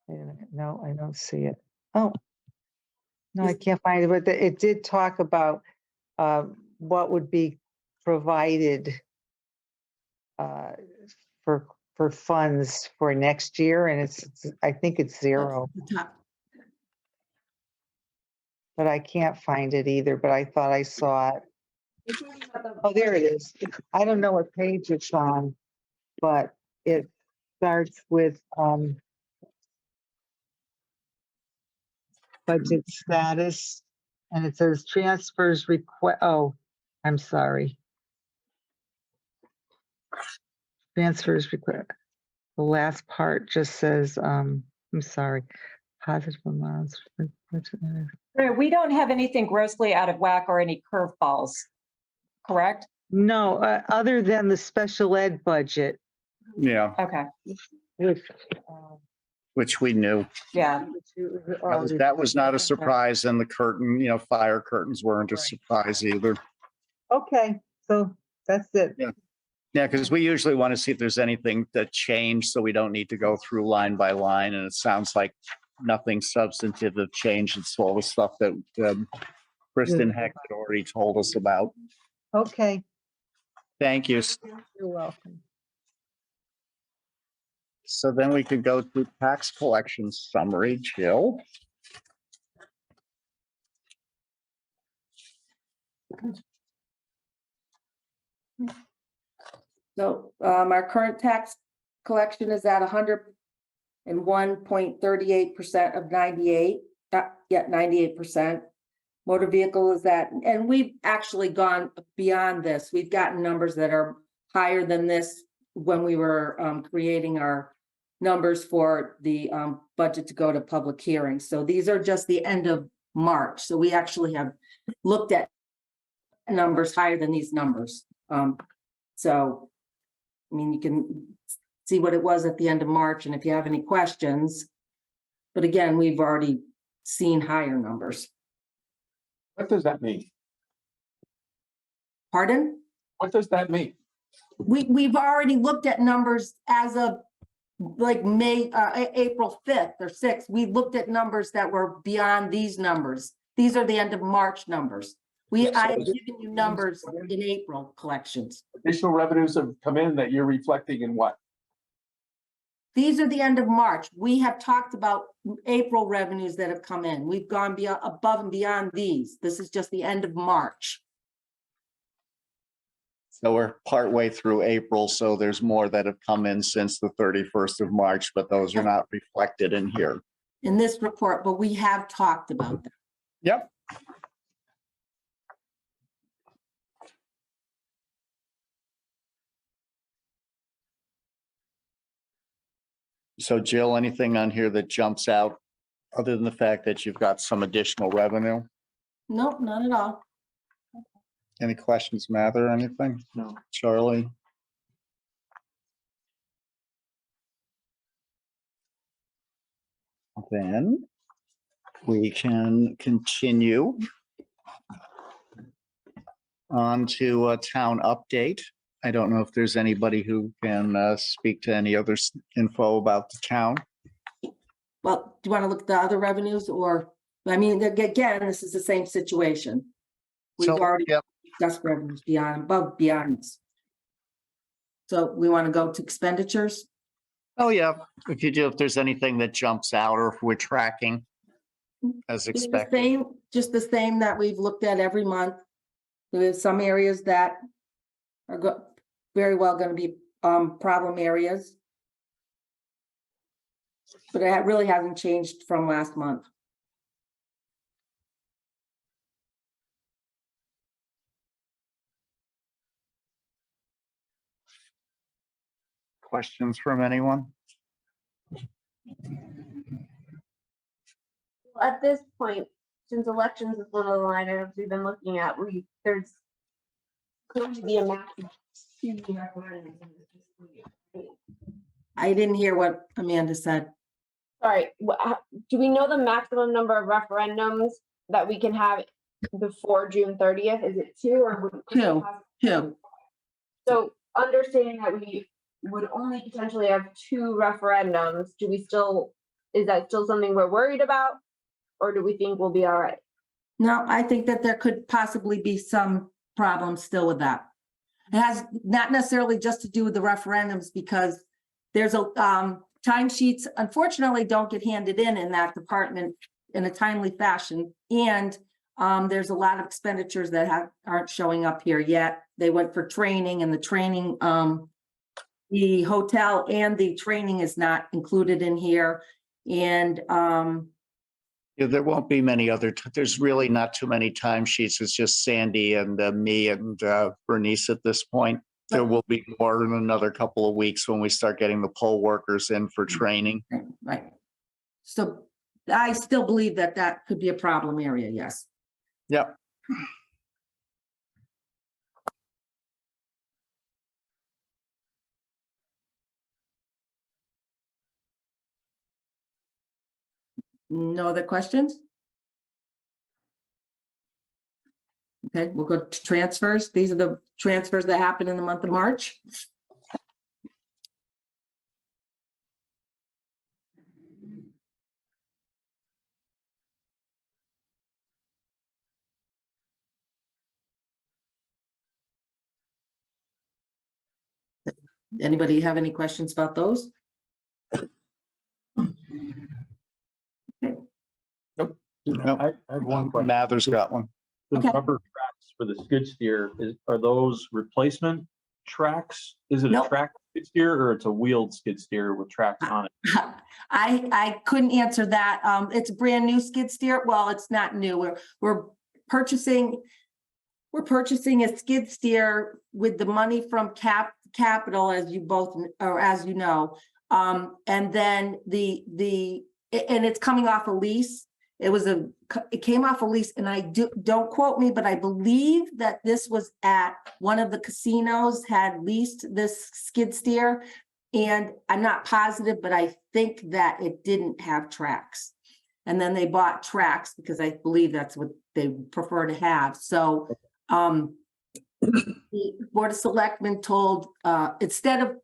a minute, no, I don't see it. Oh. No, I can't find it, but it did talk about what would be provided uh, for funds for next year, and I think it's zero, The top. but I can't find it either, but I thought I saw it. Oh, there it is. I don't know what page it's on, but it starts with budget status, and it says transfers request, oh, I'm sorry. Transfers request. The last part just says, I'm sorry, positive amounts. We don't have anything grossly out of whack or any curveballs, correct? No, other than the special ed budget. Yeah, Okay, which, which we knew. yeah. That was not a surprise, and the curtain, fire curtains weren't a Right. surprise either. Okay, so that's it. Yeah, because we usually want to see if there's anything that changed, so we don't need to go through line by line, and it sounds like nothing substantive have changed. It's all the stuff that Kristen Heck had already told us about. Okay, Thank you. you're welcome. So then we could go to tax collection summary, Jill. So our current tax collection is at 101.38% of 98, yeah, 98%. Motor vehicle is at, and we've actually gone beyond this. We've gotten numbers that are higher than this when we were creating our numbers for the budget to go to public hearings. So these are just the end of March. So we actually have looked at numbers higher than these numbers. So, I mean, you can see what it was at the end of March, and if you have any questions. But again, we've already seen higher numbers. What does that mean? Pardon? What does that mean? We've already looked at numbers as of like April 5th or 6th. We looked at numbers that were beyond these numbers. These are the end of March numbers. I have given you numbers in April collections. Additional revenues have come in that you're reflecting in what? These are the end of March. We have talked about April revenues that have come in. We've gone above and beyond these. This is just the end of March. So we're partway through April, so there's more that have come in since the 31st of March, but those are not reflected in here. In this report, but we have talked about them. Yep. So Jill, anything on here that jumps out other than the fact that you've got some additional revenue? Nope, not at all. Any questions, Mather, or anything? No. Charlie? Then we can continue on to a town update. I don't know if there's anybody who can speak to any other info about the town. Well, do you want to look at the other revenues or, I mean, again, this is the same situation. We've So, already yep. discussed revenues beyond this. So we want to go to expenditures? Oh, yeah. If there's anything that jumps out or if we're tracking as Just the expected. same, just the same that we've looked at every month. There's some areas that are very well going to be problem areas. But it really hasn't changed from last month. Questions from anyone? At this point, since elections is one of the line items we've been looking at, there's going to be a massive I didn't hear what Amanda said. Sorry, do we know the maximum number of referendums that we can have before June 30th? Is it 2 or would? Two. So understanding that we would only potentially have 2 referendums, is that still something we're worried about? Or do we think we'll be all right? No, I think that there could possibly be some problems still with that. It has not necessarily just to do with the referendums because there's a, timesheets unfortunately don't get handed in that department in a timely fashion. And there's a lot of expenditures that aren't showing up here yet. They went for training and the training, the hotel and the training is not included in here. And Yeah, there won't be many other, there's really not too many timesheets. It's just Sandy and me and Bernice at this point. There will be more in another couple of weeks when we start getting the poll workers in for training. right. So I still believe that that could be a problem area, yes. Yep. No other questions? Okay, we'll go to transfers. These are the transfers that happened in the month of March. Anybody have any questions about those? Nope. I have one question. Mather's got one. The Okay. rubber tracks for the skid steer, are those replacement tracks? Is it a Nope. track skid steer or it's a wheeled skid steer with tracks on it? I couldn't answer that. It's a brand new skid steer. Well, it's not new. We're purchasing a skid steer with the money from capital, as you both, or as you know. And then and it's coming off a lease. It came off a lease, and don't quote me, but I believe that this was at one of the casinos had leased this skid steer. And I'm not positive, but I think that it didn't have tracks. And then they bought tracks because I believe that's what they prefer to have. So the Board of Selectmen told, instead of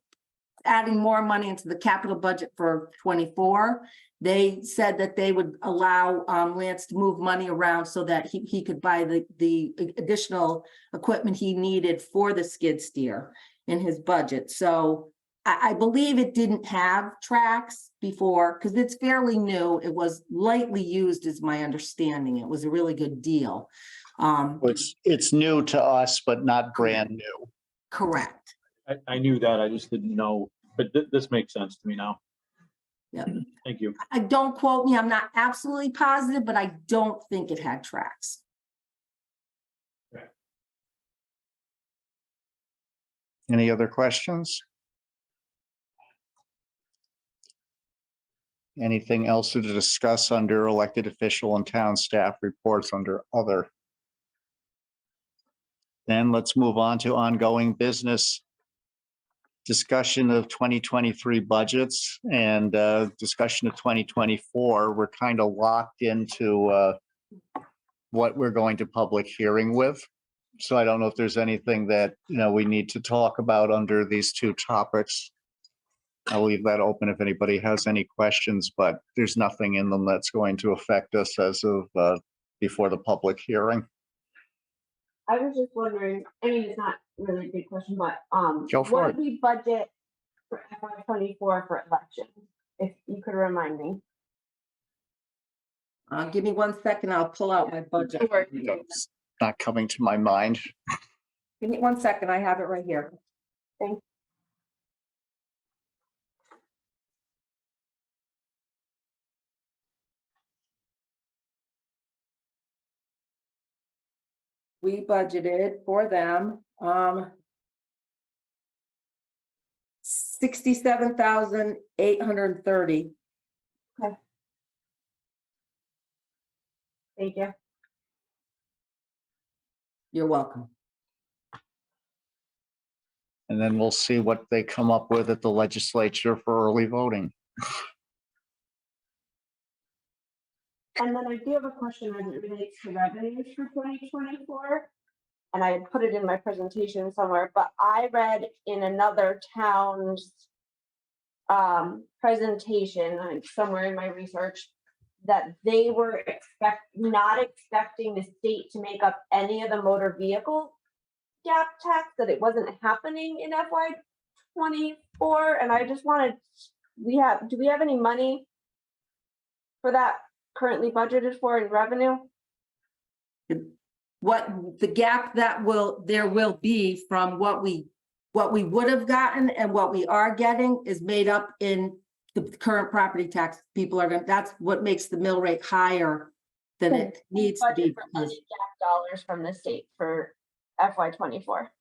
adding more money into the capital budget for 24, they said that they would allow Lance to move money around so that he could buy the additional equipment he needed for the skid steer in his budget. So I believe it didn't have tracks before because it's fairly new. It was lightly used, is my understanding. It was a really good deal. It's new to us, but not brand new. Correct. I knew that, I just didn't know, but this makes sense to me now. Yeah. Thank you. I don't quote me. I'm not absolutely positive, but I don't think it had tracks. Any other questions? Anything else to discuss under elected official and town staff reports under other? Then let's move on to ongoing business. Discussion of 2023 budgets and discussion of 2024. We're kind of locked into what we're going to public hearing with. So I don't know if there's anything that, we need to talk about under these two topics. I'll leave that open if anybody has any questions, but there's nothing in them that's going to affect us as of before the public hearing. I was just wondering, I mean, it's not really a big question, but Go for what it. did we budget for FY24 for elections? If you could remind me. Give me 1 second. I'll pull out my budget. Sure. It's not coming to my mind. Give me 1 second. I have it right here. Thanks. We budgeted for them, 67,830. Thank you. You're welcome. And then we'll see what they come up with at the legislature for early voting. And then I do have a question as it relates to revenues for 2024. And I put it in my presentation somewhere, but I read in another town's presentation, somewhere in my research, that they were not expecting the state to make up any of the motor vehicle gap tax, that it wasn't happening in FY 24. And I just wanted, do we have any money for that currently budgeted for in revenue? What the gap there will be from what we would have gotten and what we are getting is made up in the current property tax. People are gonna, that's what makes the mill rate higher than it needs to be. Budget for any gap dollars from the state for FY 24.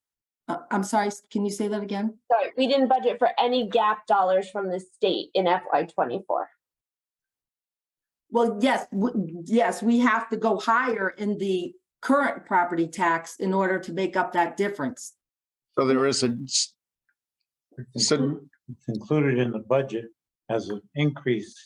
I'm sorry, can you say that again? Sorry, we didn't budget for any gap dollars from the state in FY 24. Well, yes, we have to go higher in the current property tax in order to make up that difference. So there is a, so It's included in the budget as an increase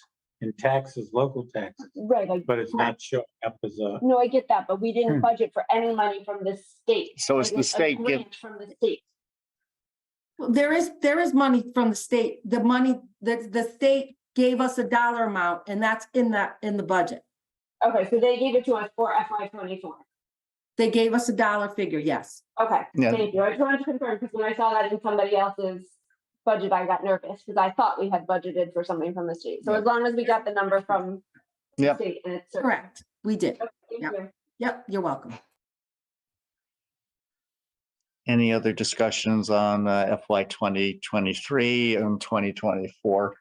in taxes, local taxes, Right, like, but it's not showing up as a, no, I get that, but we didn't budget for any money from the state. So is Like, the a state give- grant from the state. Well, there is money from the state. The money that the state gave us a dollar amount, and that's in the budget. Okay, so they gave it to us for FY 24. They gave us a dollar figure, yes. Okay, Yeah. thank you. I just wanted to confirm, because when I saw that in somebody else's budget, I got nervous, because I thought we had budgeted for something from the state. So Yeah. as long as we got the number from the Yep. state and it's. certain. Correct, we did. Okay, thank Yep. you. Yep, you're welcome. any other discussions on FY 2023 and 2024?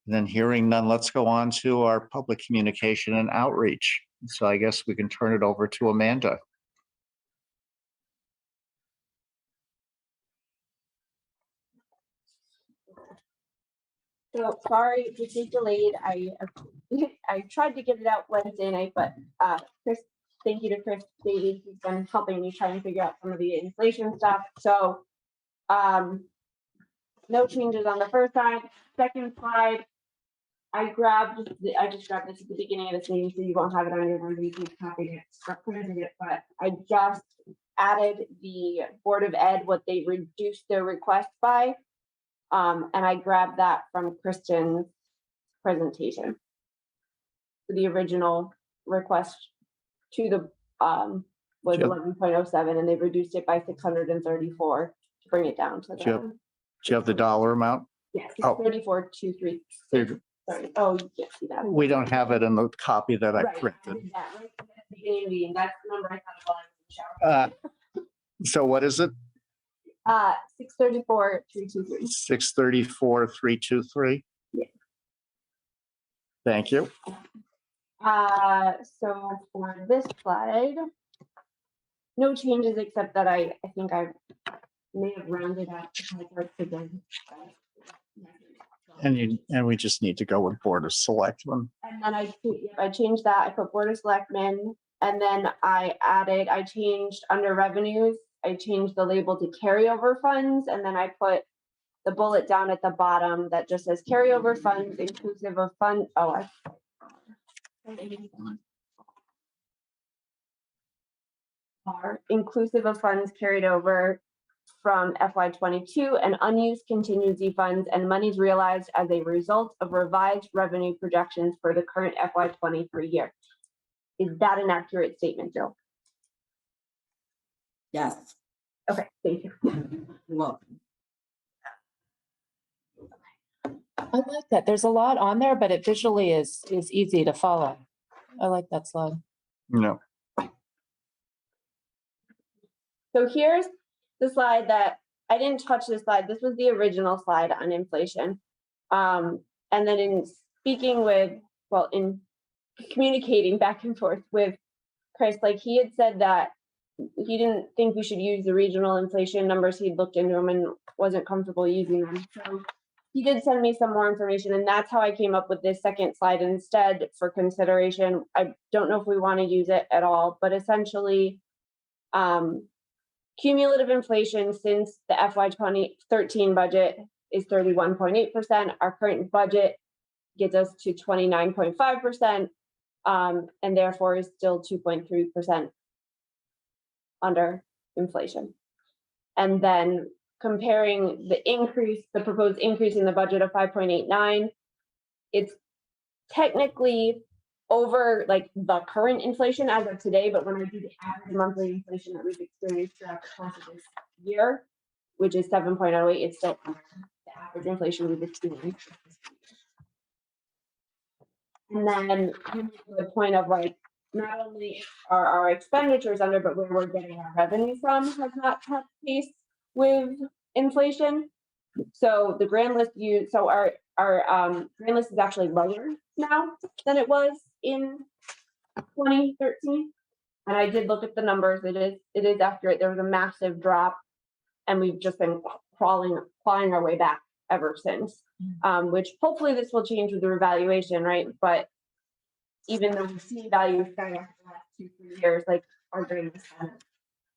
Then hearing none, let's go on to our public communication and outreach. So I guess we can turn it over to Amanda. So sorry, this is delayed. I tried to get it out Wednesday night, but Chris, thank you to Chris Davies, who's been helping me try and figure out some of the inflation stuff. So no changes on the first side. Second slide, I just grabbed this at the beginning of this meeting, so you won't have it on your end. You can copy it, start printing it, but I just added the Board of Ed, what they reduced their request by. And I grabbed that from Kristen's presentation. The original request to the was Yep. 11.07, and they reduced it by 634 to bring it down to Yep. Do the you have the dollar amount? yes, Oh. 634,236. There- Sorry. Oh, you can't see that. We don't have it in the copy that I Right, printed. did that right at the beginning of the meeting. That's the number I thought while I was in the shower. So what is it? 634,323. 634,323? Yeah. Thank you. So for this slide, no changes except that I think I may have rounded up my parts again. And we just need to go with Board of Selectmen. And then I changed that. I put Board of Selectmen, and then I changed under revenues. I changed the label to carryover funds, and then I put the bullet down at the bottom that just says carryover funds inclusive of fund. Oh, are inclusive of funds carried over from FY 22 and unused contingency funds and monies realized as a result of revised revenue projections for the current FY 23 year. Is that an accurate statement, Jill? Yes, Okay, thank you. you're welcome. I like that. There's a lot on there, but it visually is easy to follow. I like that slide. No. So here's the slide that I didn't touch this slide. This was the original slide on inflation. And then in speaking with, well, in communicating back and forth with Chris, like he had said that he didn't think we should use the regional inflation numbers. He'd looked into them and wasn't comfortable using them. So he did send me some more information, and that's how I came up with this second slide instead for consideration. I don't know if we want to use it at all, but essentially, Cumulative inflation since the FY 2013 budget is 31.8%. Our current budget gets us to 29.5%, and therefore is still 2.3% under inflation. And then comparing the proposed increase in the budget of 5.89, it's technically over like the current inflation as of today, but when I do the average monthly inflation that we've experienced throughout the course of this year, which is 7.08, it's still under the average inflation we've experienced. And then the point of like, not only are our expenditures under, but where we're getting our revenue from has not kept pace with inflation. So the grand list our grand list is actually lower now than it was in 2013. And I did look at the numbers. It is accurate. There was a massive drop, and we've just been clawing our way back ever since. Which hopefully this will change with the revaluation, right? But even though we see values going up the last 2-3 years, like our grand list hasn't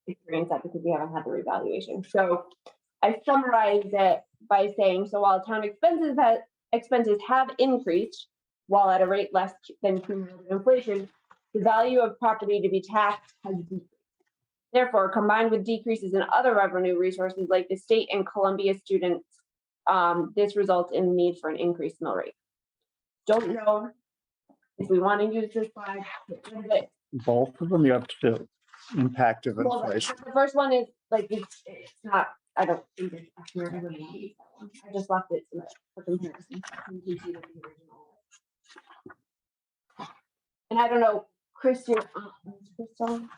experienced that because we haven't had the revaluation. So I summarized it by saying, so while town expenses have increased, while at a rate less than cumulative inflation, the value of property to be taxed has decreased. Therefore, combined with decreases in other revenue resources like the state and Columbia students, this results in the need for an increased mill rate. Don't know if we want to use this slide. Both of them, you have to impact of Well, inflation. the first one is like, it's not, I don't think it's accurate. I really want to use that one. I just left it for comparison. You can see what the original is. And I don't know, Chris, you're on.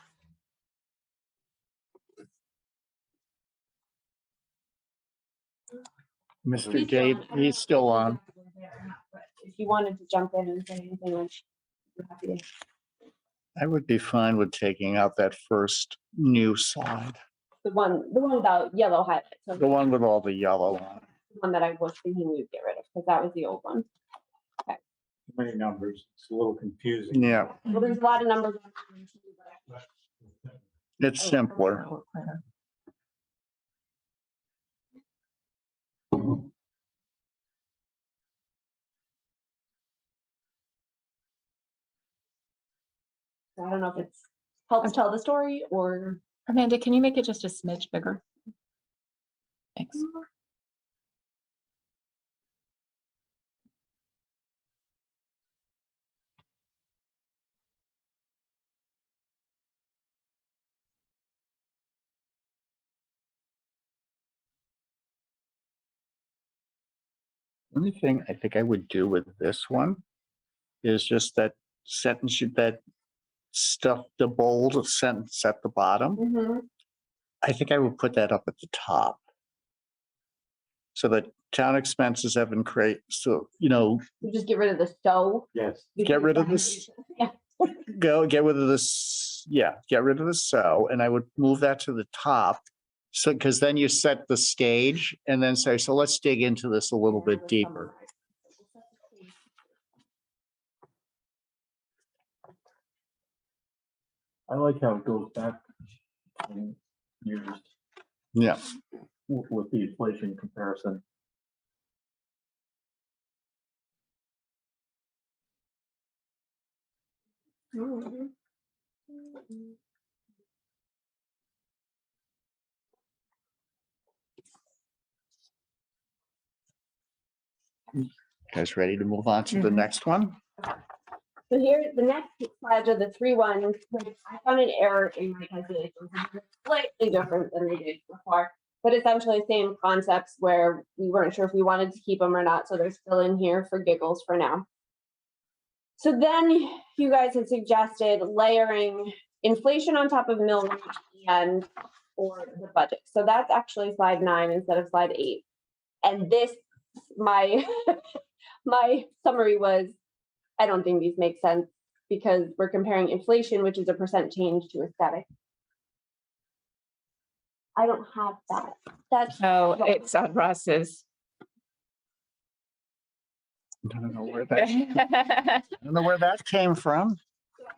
Mr. Gabe, he's still on. If you wanted to jump in and say anything, I'm happy to. I would be fine with taking out that first new slide, The one without yellow highlights. So the one with all the yellow on it. the one that I was thinking we'd get rid of, because that was the old one. Too many numbers. It's a little confusing. Yeah, Well, there's a lot of numbers. on there too, but it's simpler. I don't know if it's helps tell the story or. Amanda, can you make it just a smidge bigger? Thanks. Only thing I think I would do with this one is just that sentence, that stuff, the bold sentence at the bottom. I think I would put that up at the top. So that town expenses have increased, so, You just get rid of the so. Yes. get rid of this, Yeah. get rid of this, yeah, get rid of the so, and I would move that to the top. So, because then you set the stage and then say, so let's dig into this a little bit deeper. I like how it goes back in years Yeah, with the inflation comparison. guys ready to move on to the next one? So here, the next slides are the 3 ones, which I found an error in my calculations. They're slightly different than they did before, but essentially same concepts where we weren't sure if we wanted to keep them or not. So they're still in here for giggles for now. So then you guys had suggested layering inflation on top of mill rate and or the budget. So that's actually slide 9 instead of slide 8. And this, my summary was, I don't think these make sense because we're comparing inflation, which is a percent change, to a static. I don't have that. That's Oh, it's on Russ's. I don't know where that, I don't know where that came from.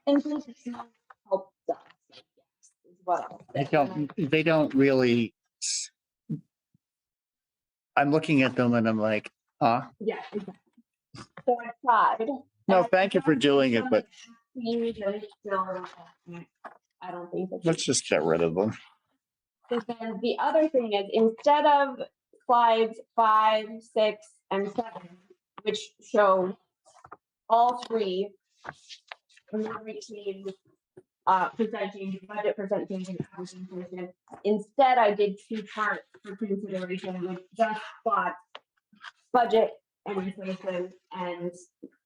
inflation helps us, I guess, is what else? they don't really. I'm looking at them and I'm like, huh? Yeah, exactly. So I tried. No, thank you for doing it, but I don't think that. let's just get rid of them. But then the other thing is, instead of slides 5, 6, and 7, which show all three, percent change, budget percent change, and average inflation. Instead, I did 2 charts for consideration with just plots, budget and inflation, and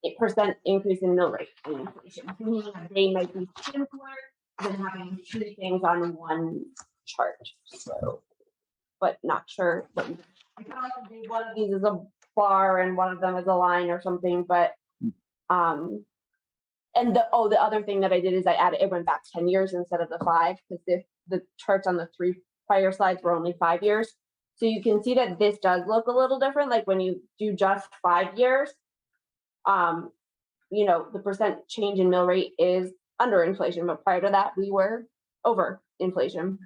a percent increase in mill rate and inflation. Meaning that they might be simpler than having 2 things on one chart. So, but not sure. I can also do one of these as a bar and one of them as a line or something, but and the other thing that I did is I added, it went back 10 years instead of the 5, because the charts on the 3 prior slides were only 5 years. So you can see that this does look a little different. Like when you do just 5 years, you know, the percent change in mill rate is under inflation, but prior to that, we were over inflation.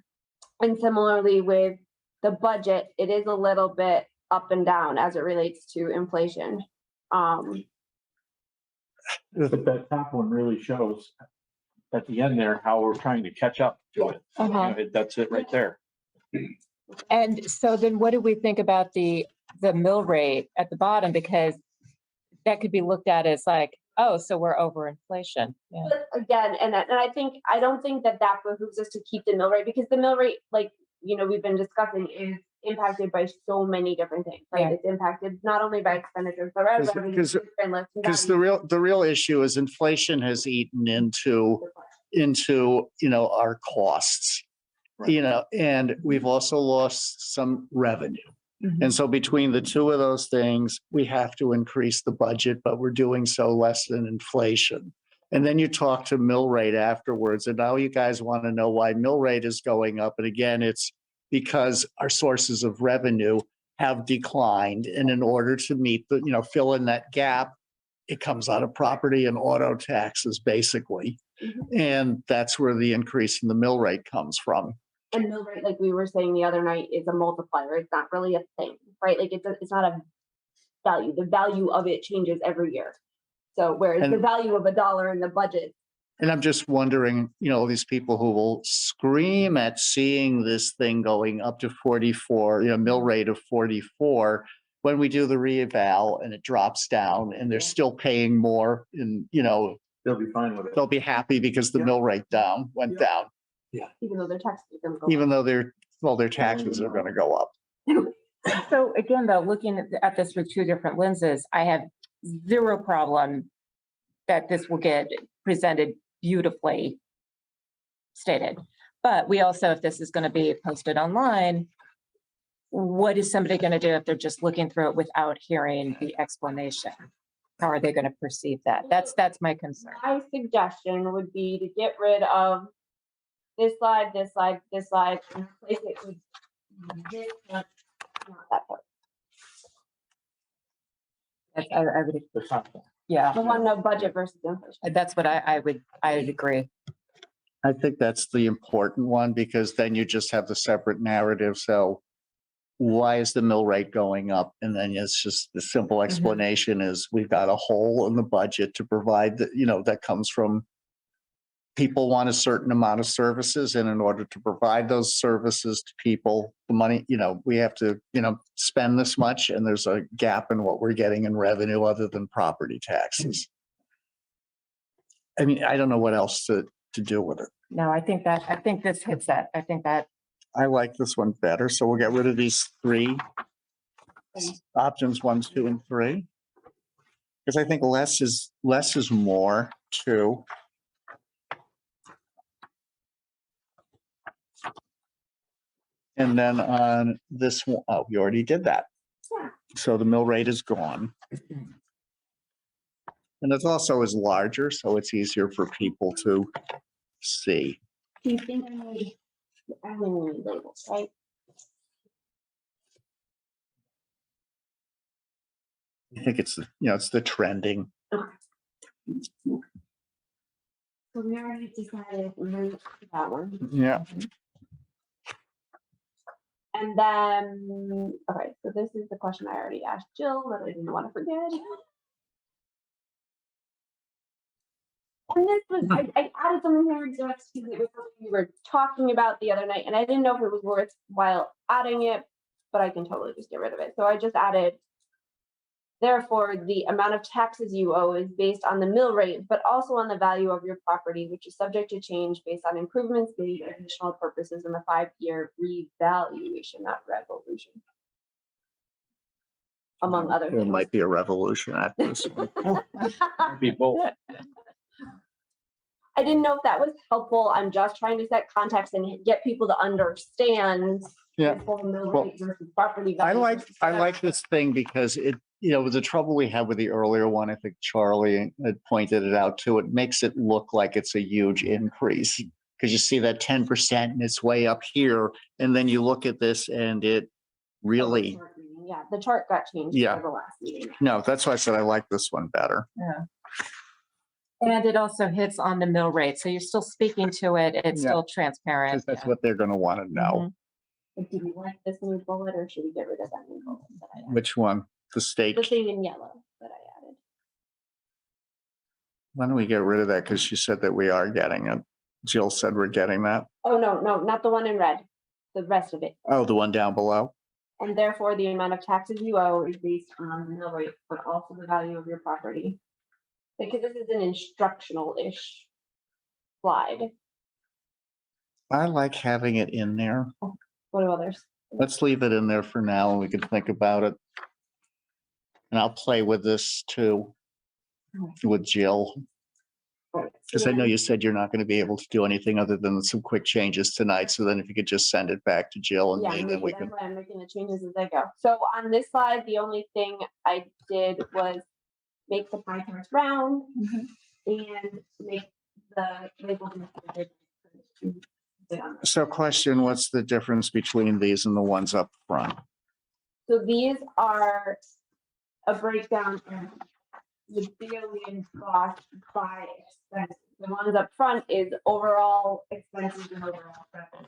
And similarly with the budget, it is a little bit up and down as it relates to inflation. But that top one really shows at the end there how we're trying to catch up to it. You know, that's it right there. And so then what do we think about the mill rate at the bottom? Because that could be looked at as like, oh, so we're over inflation. Yeah. But again, and I don't think that behooves us to keep the mill rate, because the mill rate, like, you know, we've been discussing, is impacted by so many different things, right? Yeah. It's impacted not only by expenditures, but by revenue, Because the real issue is inflation has eaten into you know, our costs, you know, and we've also lost some revenue. And so between the two of those things, we have to increase the budget, but we're doing so less than inflation. And then you talk to mill rate afterwards, and now you guys want to know why mill rate is going up. And again, it's because our sources of revenue have declined. And in order to meet the, you know, fill in that gap, it comes out of property and auto taxes, basically. And that's where the increase in the mill rate comes from. And mill rate, like we were saying the other night, is a multiplier. It's not really a thing, right? Like it's not a value. The value of it changes every year. So whereas the value of $1 in the budget. And I'm just wondering, you know, these people who will scream at seeing this thing going up to 44, you know, mill rate of 44, when we do the reeval and it drops down and they're still paying more, and, you know, They'll be fine with it. they'll be happy because the mill rate went down, Even though their taxes are going to go even up. though their taxes are going to go up. So again, though, looking at this with 2 different lenses, I have zero problem that this will get presented beautifully stated. But we also, if this is going to be posted online, what is somebody going to do if they're just looking through it without hearing the explanation? How are they going to perceive that? That's my concern. My suggestion would be to get rid of this slide, this slide, this slide, and replace it with this one, not that part. I would, The top one. yeah, The one of budget versus inflation. that's what I would agree. I think that's the important one, because then you just have the separate narrative. So why is the mill rate going up? And then it's just the simple explanation is we've got a hole in the budget to provide that, you know, that comes from people want a certain amount of services. And in order to provide those services to people, the money, you know, we have to, you know, spend this much, and there's a gap in what we're getting in revenue other than property taxes. I mean, I don't know what else to do with it. No, I think this hits that. I think that. I like this one better. So we'll get rid of these 3 options, 1, 2, and 3. Because I think less is more too. And then on this one, oh, we already did that. So the mill rate is gone. And it also is larger, so it's easier for people to see. Do you think I need labels, right? I think it's, you know, it's the trending. So we already decided that one. Yeah. And then, okay, so this is the question I already asked Jill that I didn't want to forget. And this was, I added something here just because it was something we were talking about the other night, and I didn't know if it was worthwhile adding it, but I can totally just get rid of it. So I just added, therefore, the amount of taxes you owe is based on the mill rate, but also on the value of your property, which is subject to change based on improvements made and additional purposes in the 5-year revaluation, not revolution. Among other There things. might be a revolution after this one. People, I didn't know if that was helpful. I'm just trying to set context and get people to understand. Yeah. the whole mill Well, rate versus property I value like, versus I whatever. like this thing because it, the trouble we had with the earlier one, I think Charlie had pointed it out too, it makes it look like it's a huge increase. Because you see that 10% and it's way up here, and then you look at this and it really, Yeah, the chart got changed Yeah. for the last meeting. no, that's why I said I like this one better. And it also hits on the mill rate. So you're still speaking to it. It's Yeah. still transparent. Because that's what they're going to want to know. Like, do we like this new bullet or should we get rid of that new bullet that I added? Which one? The The stake? thing in yellow that I added. Why don't we get rid of that? Because she said that we are getting it. Jill said we're getting that. Oh, no, not the one in red, the rest of it. Oh, the one down below? And therefore, the amount of taxes you owe is based on the mill rate, but also the value of your property. Because this is an instructional-ish slide. I like having it in there. What do others? Let's leave it in there for now and we can think about it. And I'll play with this too, with Jill. Because I know you said you're not going to be able to do anything other than some quick changes tonight. So then if you could just send it back to Jill and Yeah, me, then maybe we that's can. why I'm making the changes as I go. So on this slide, the only thing I did was make the pie charts round and make the labels. So question, what's the difference between these and the ones up front? So these are a breakdown of the billion cost by expense. The ones up front is overall expenses and overall revenue.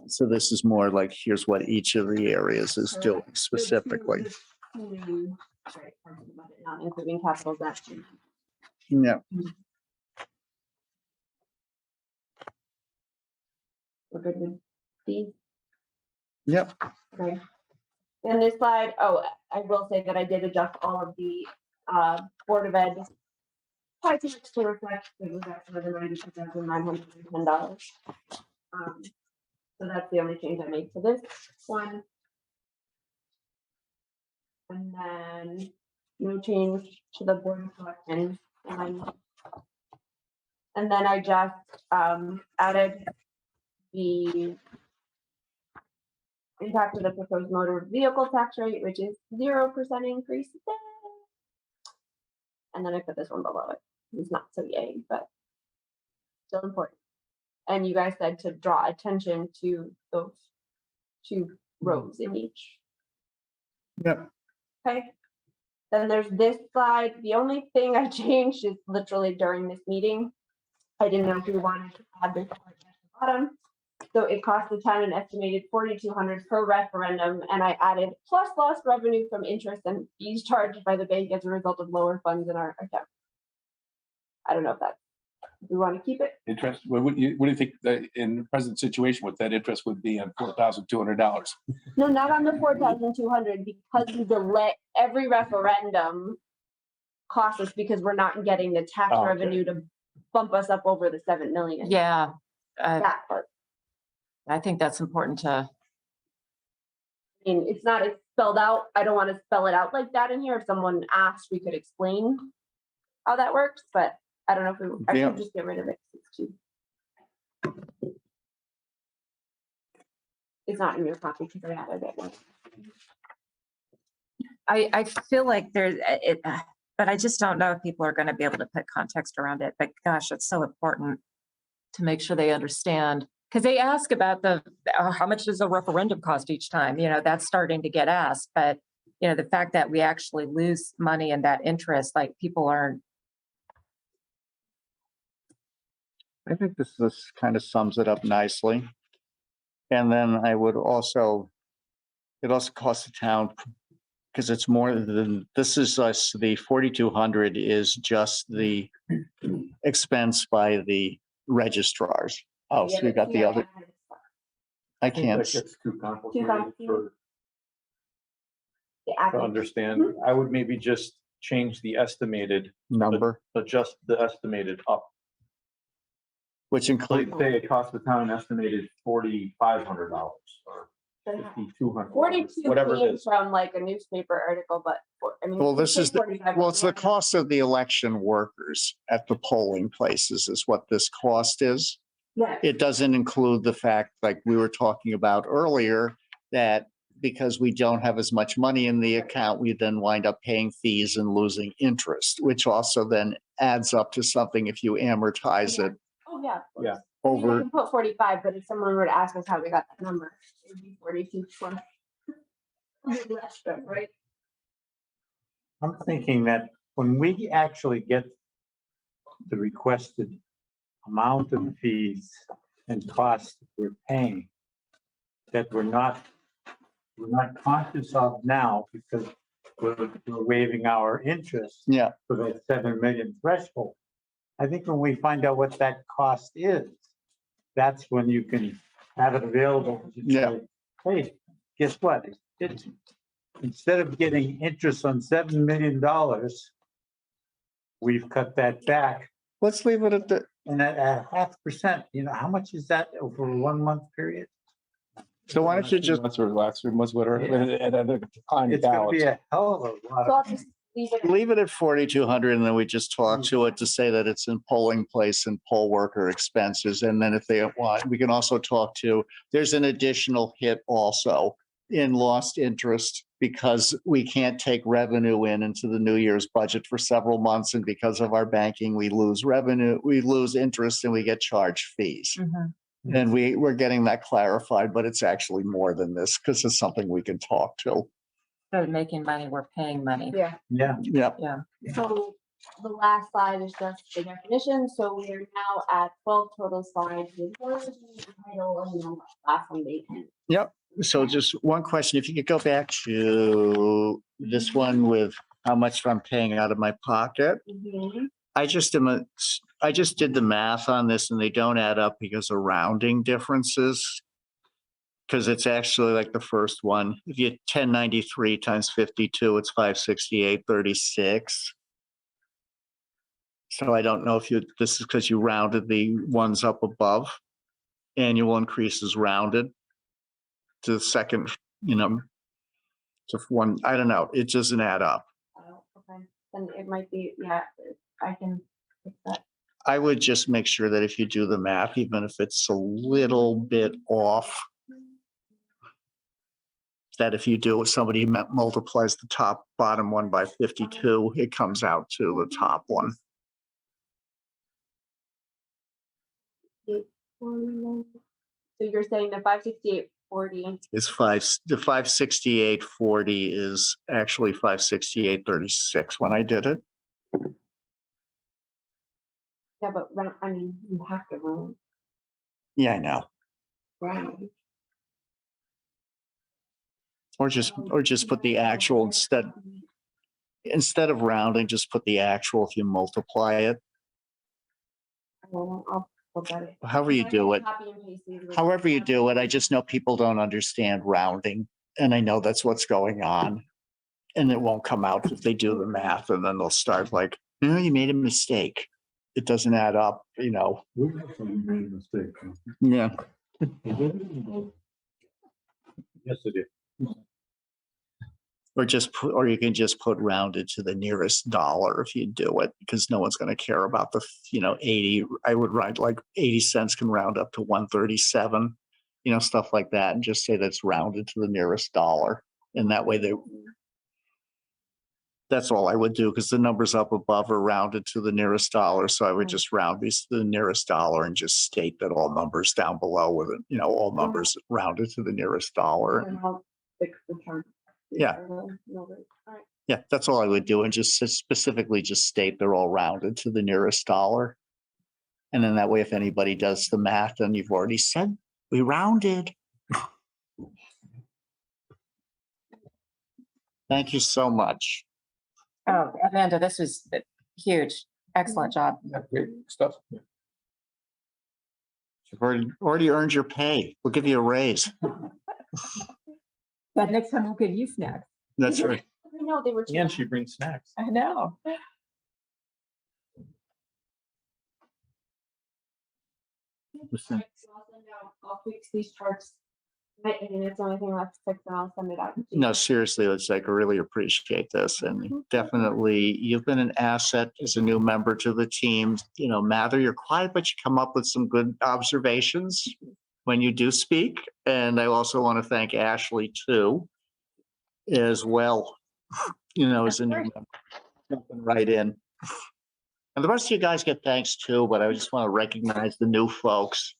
So this is more like, here's what each of the areas is doing specifically. The two, right, parts of the budget, not including capital debt. Yeah. We're good with these. Yep. Okay. In this slide, oh, I will say that I did adjust all of the Board of Ed pie charts to reflect that was actually the $92,910. So that's the only change I made to this one. And then no change to the Board of Selectmen line. And then I just added the impact of the proposed motor vehicle tax rate, which is 0% increase. Yay. And then I put this one below it. It's not so yay, but still important. And you guys said to draw attention to those two rows in each. Yep. Okay. Then there's this slide. The only thing I changed is literally during this meeting. I didn't know if you wanted to add this part at the bottom. So it cost the town an estimated $4,200 per referendum, and I added plus lost revenue from interest and fees charged by the bank as a result of lower funds in our account. I don't know if that, if we want to keep it. interest, what do you think that in the present situation, what that interest would be on $4,200? No, not on the 4,200 because we delay every referendum costs us because we're not getting the tax Oh, okay. revenue to bump us up over the 7 million. Yeah, That part. I think that's important to, I mean, it's not spelled out. I don't want to spell it out like that in here. If someone asked, we could explain how that works, but I don't know if we, I Yeah. should just get rid of it. It's not in your copy because I added it. I feel like there's, but I just don't know if people are going to be able to put context around it. But gosh, it's so important to make sure they understand. Because they ask about how much does a referendum cost each time? That's starting to get asked. But, the fact that we actually lose money in that interest, like people aren't I think this kind of sums it up nicely. And then I would also, it also costs the town, because it's more than, this is us, the 4,200 is just the expense by the registrars. Oh, so we got the other, I think can't, that gets too complicated complicated. for The to admin. understand. I would maybe just change the estimated, number, adjust the estimated up. which So include, say it costs the town an estimated $4,500 or $5,200, 42 whatever it came is. from like a newspaper article, but I mean. well, this say is, the 45, well, it's the but cost of the election workers at the polling places is what this cost is. Right. It doesn't include the fact, like we were talking about earlier, that because we don't have as much money in the account, we then wind up paying fees and losing interest, which also then adds up to something if you amortize it Oh, yeah. of course. Yeah. I mean, I over. can put 45, but if someone were to ask us how we got that number, it would be 42 plus. Right? I'm thinking that when we actually get the requested amount of fees and costs we're paying, that we're not conscious of now because we're waiving our interest Yeah, for that 7 million threshold. I think when we find out what that cost is, that's when you can have it available. to Yeah. say, hey, guess what? It's, instead of getting interest on $7 million, we've cut that back. let's leave it at the, And at 0.5%, how much is that over a 1 month period? so why don't you just, Months or last 3 months, whatever, and then the decline It's gonna be a hell of a So lot. I'll just leave it. leave it at 4,200 and then we just talk to it to say that it's in polling place and poll worker expenses. And then if they want, we can also talk to, there's an additional hit also in lost interest because we can't take revenue into the New Year's budget for several months. And because of our banking, we lose revenue, we lose interest and we get charged fees. Mhm. And we're getting that clarified, but it's actually more than this because it's something we can talk to. Instead of making money, we're paying money. Yeah. Yeah. Yep. So the last slide is just the definition. So we are now at 12 total slides with words, title, and then last one they can. Yep. So just one question, if you could go back to this one with how much I'm paying out of my pocket. I just did the math on this and they don't add up because of rounding differences. Because it's actually like the first one, if you 1093 times 52, it's 568.36. So I don't know if this is because you rounded the ones up above. Annual increase is rounded to the second, to one, I don't know, it doesn't add up. Oh, okay. Then it might be, yeah, I can fix that. I would just make sure that if you do the math, even if it's a little bit off, that if you do, somebody multiplies the bottom one by 52, it comes out to the top one. So you're saying the 568.40. Is the 568.40 is actually 568.36 when I did it. Yeah, but I mean, you have to round. Yeah, I know. Round. Or just put the actual instead of rounding, just put the actual if you multiply it. I'll look at it. However you do it. Copy and paste these. However you do it, I just know people don't understand rounding, and I know that's what's going on. And it won't come out if they do the math, and then they'll start like, no, you made a mistake. It doesn't add up, We actually made a mistake. Yeah. Yes, it is. Or you can just put rounded to the nearest dollar if you do it, because no one's going to care about the, 80. I would write like 80 cents can round up to 137, stuff like that, and just say that's rounded to the nearest dollar. And that way that's all I would do, because the numbers up above are rounded to the nearest dollar. So I would just round these to the nearest dollar and just state that all numbers down below with it, all numbers rounded to the nearest dollar. And I'll fix the chart. Yeah. All right. Yeah, that's all I would do, and just specifically just state they're all rounded to the nearest dollar. And then that way, if anybody does the math, then you've already said, we rounded. Thank you so much. Oh, Amanda, this was huge. Excellent job. Yeah, great stuff. You've already earned your pay. We'll give you a raise. But next time we'll give you snacks. That's right. I know they were. And she brings snacks. I know. I'll fix these charts. And it's the only thing left to fix, and I'll send it out. to you. No, seriously, it's like, I really appreciate this. And definitely, you've been an asset as a new member to the team. You know, Mather, you're quiet, but you come up with some good observations when you do speak. And I also want to thank Ashley too, as well, you know, as a new member, jumping right in. And the rest of you guys get thanks too, but I just want to recognize the new folks.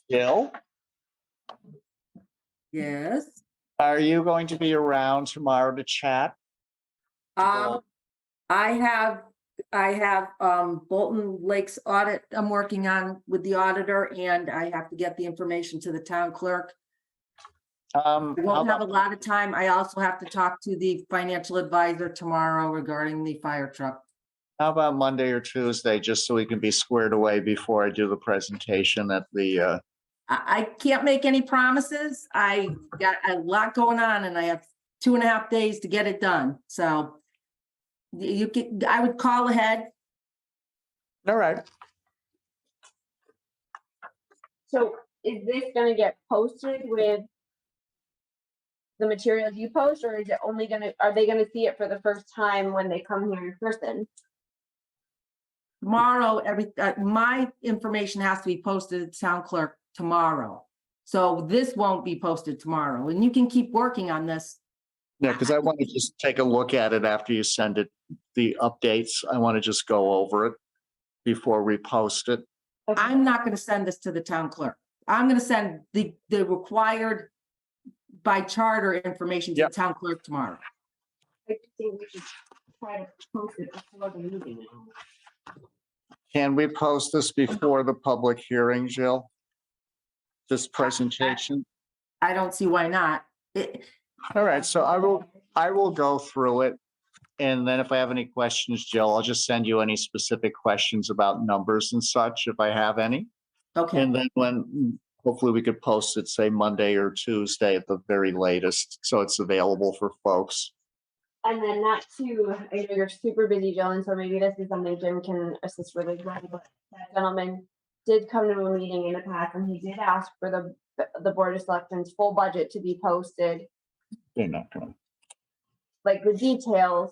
Jill, Yes. are you going to be around tomorrow to chat? I have Bolton Lakes audit I'm working on with the auditor, and I have to get the information to the town clerk. I How won't have a about, lot of time. I also have to talk to the financial advisor tomorrow regarding the fire truck. how about Monday or Tuesday, just so we can be squared away before I do the presentation at the, I can't make any promises. I got a lot going on and I have 2.5 days to get it done. So you can, I would call ahead. all right. So is this gonna get posted with the materials you post, or is it only are they gonna see it for the first time when they come here in person? Tomorrow, my information has to be posted to town clerk tomorrow. So this won't be posted tomorrow, and you can keep working on this. Yeah, because I want to just take a look at it after you send it, the updates. I want to just go over it before we post it. I'm not gonna send this to the town clerk. I'm gonna send the required by charter information to the Yep. town clerk tomorrow. I just think we should try to post it before the meeting. Can we post this before the public hearing, Jill? This presentation? I don't see why not. All right, so I will go through it. And then if I have any questions, Jill, I'll just send you any specific questions about numbers and such, if I have any. Okay, And then hopefully we could post it, say Monday or Tuesday at the very latest, so it's available for folks. And then not to, I know you're super busy, Jill, and so maybe this is something Jim can assist with as well, but that gentleman did come to a meeting in the past, and he did ask for the Board of Selectmen's full budget to be posted, They're not going. like the details.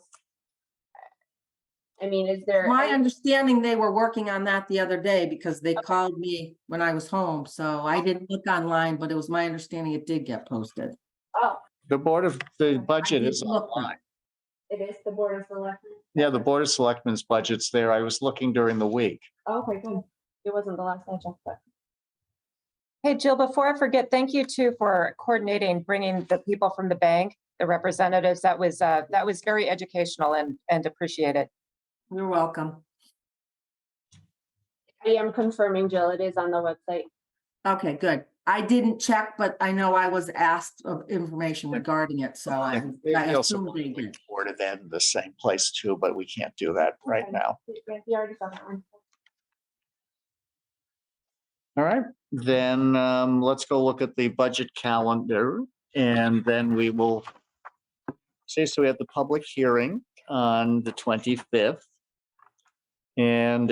I mean, is there? my any- understanding, they were working on that the other day because they called me when I was home, so I didn't look online, but it was my understanding it did get posted. Oh, The budget did is look online. it is the Board of Selectmen? Yeah, the Board of Selectmen's budget's there. I was looking during the week. Okay, good. It wasn't the last I checked, but. Hey, Jill, before I forget, thank you too for coordinating, bringing the people from the bank, the representatives. That was very educational and appreciated. You're welcome. I am confirming, Jill, it is on the website. Okay, good. I didn't check, but I know I was asked of information regarding it, so I They also assumed they did. reported that in the same place too, but we can't do that right Okay. now. You already saw that one. All right, then let's go look at the budget calendar, and then we will see. So we have the public hearing on the 25th. And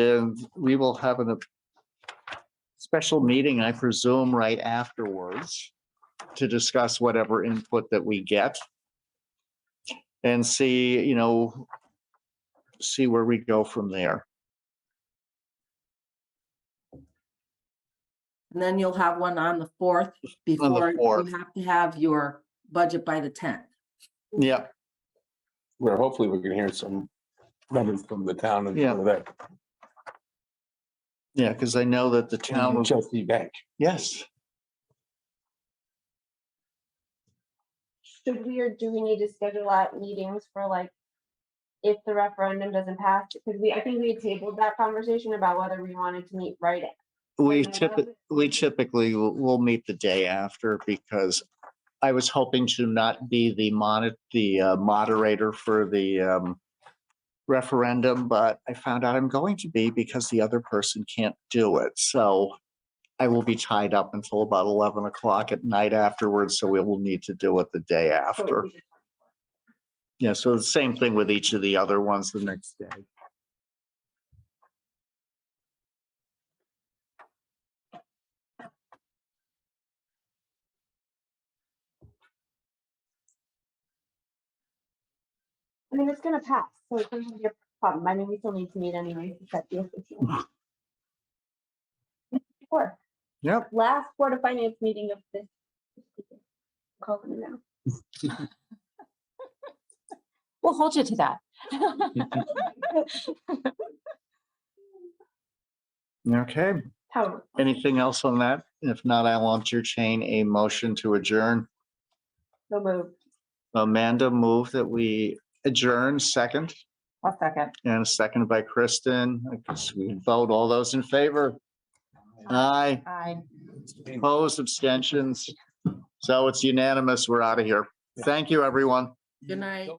we will have a special meeting, I presume, right afterwards to discuss whatever input that we get and see, see where we go from there. And then you'll have one on the 4th before you 4th. have to have your budget by the 10th. Yeah, Where hopefully we're gonna hear some numbers from the town and Yeah. some of that. yeah, because I know that the town, Chelsea Bank. yes. should we or do we need to schedule out meetings for like, if the referendum doesn't pass? Because I think we tabled that conversation about whether we wanted to meet right. We typically will meet the day after because I was hoping to not be the moderator for the referendum, but I found out I'm going to be because the other person can't do it. So I will be tied up until about 11 o'clock at night afterwards, so we will need to do it the day after. Yeah, so the same thing with each of the other ones the next day. I mean, it's gonna pass, so it's gonna be a problem. I mean, we still need to meet anyway to set the official. Sure. Yep. Last Board of Finance meeting of this. Calling it now. We'll hold you to that. Okay, How, anything else on that? If not, I'll entertain a motion to adjourn. so move. Amanda moved that we adjourn, second, I'll second. and a second by Kristen. I guess we vote all those in favor. Aye, Aye. opposed, abstentions. So it's unanimous. We're out of here. Thank you, everyone. Good night.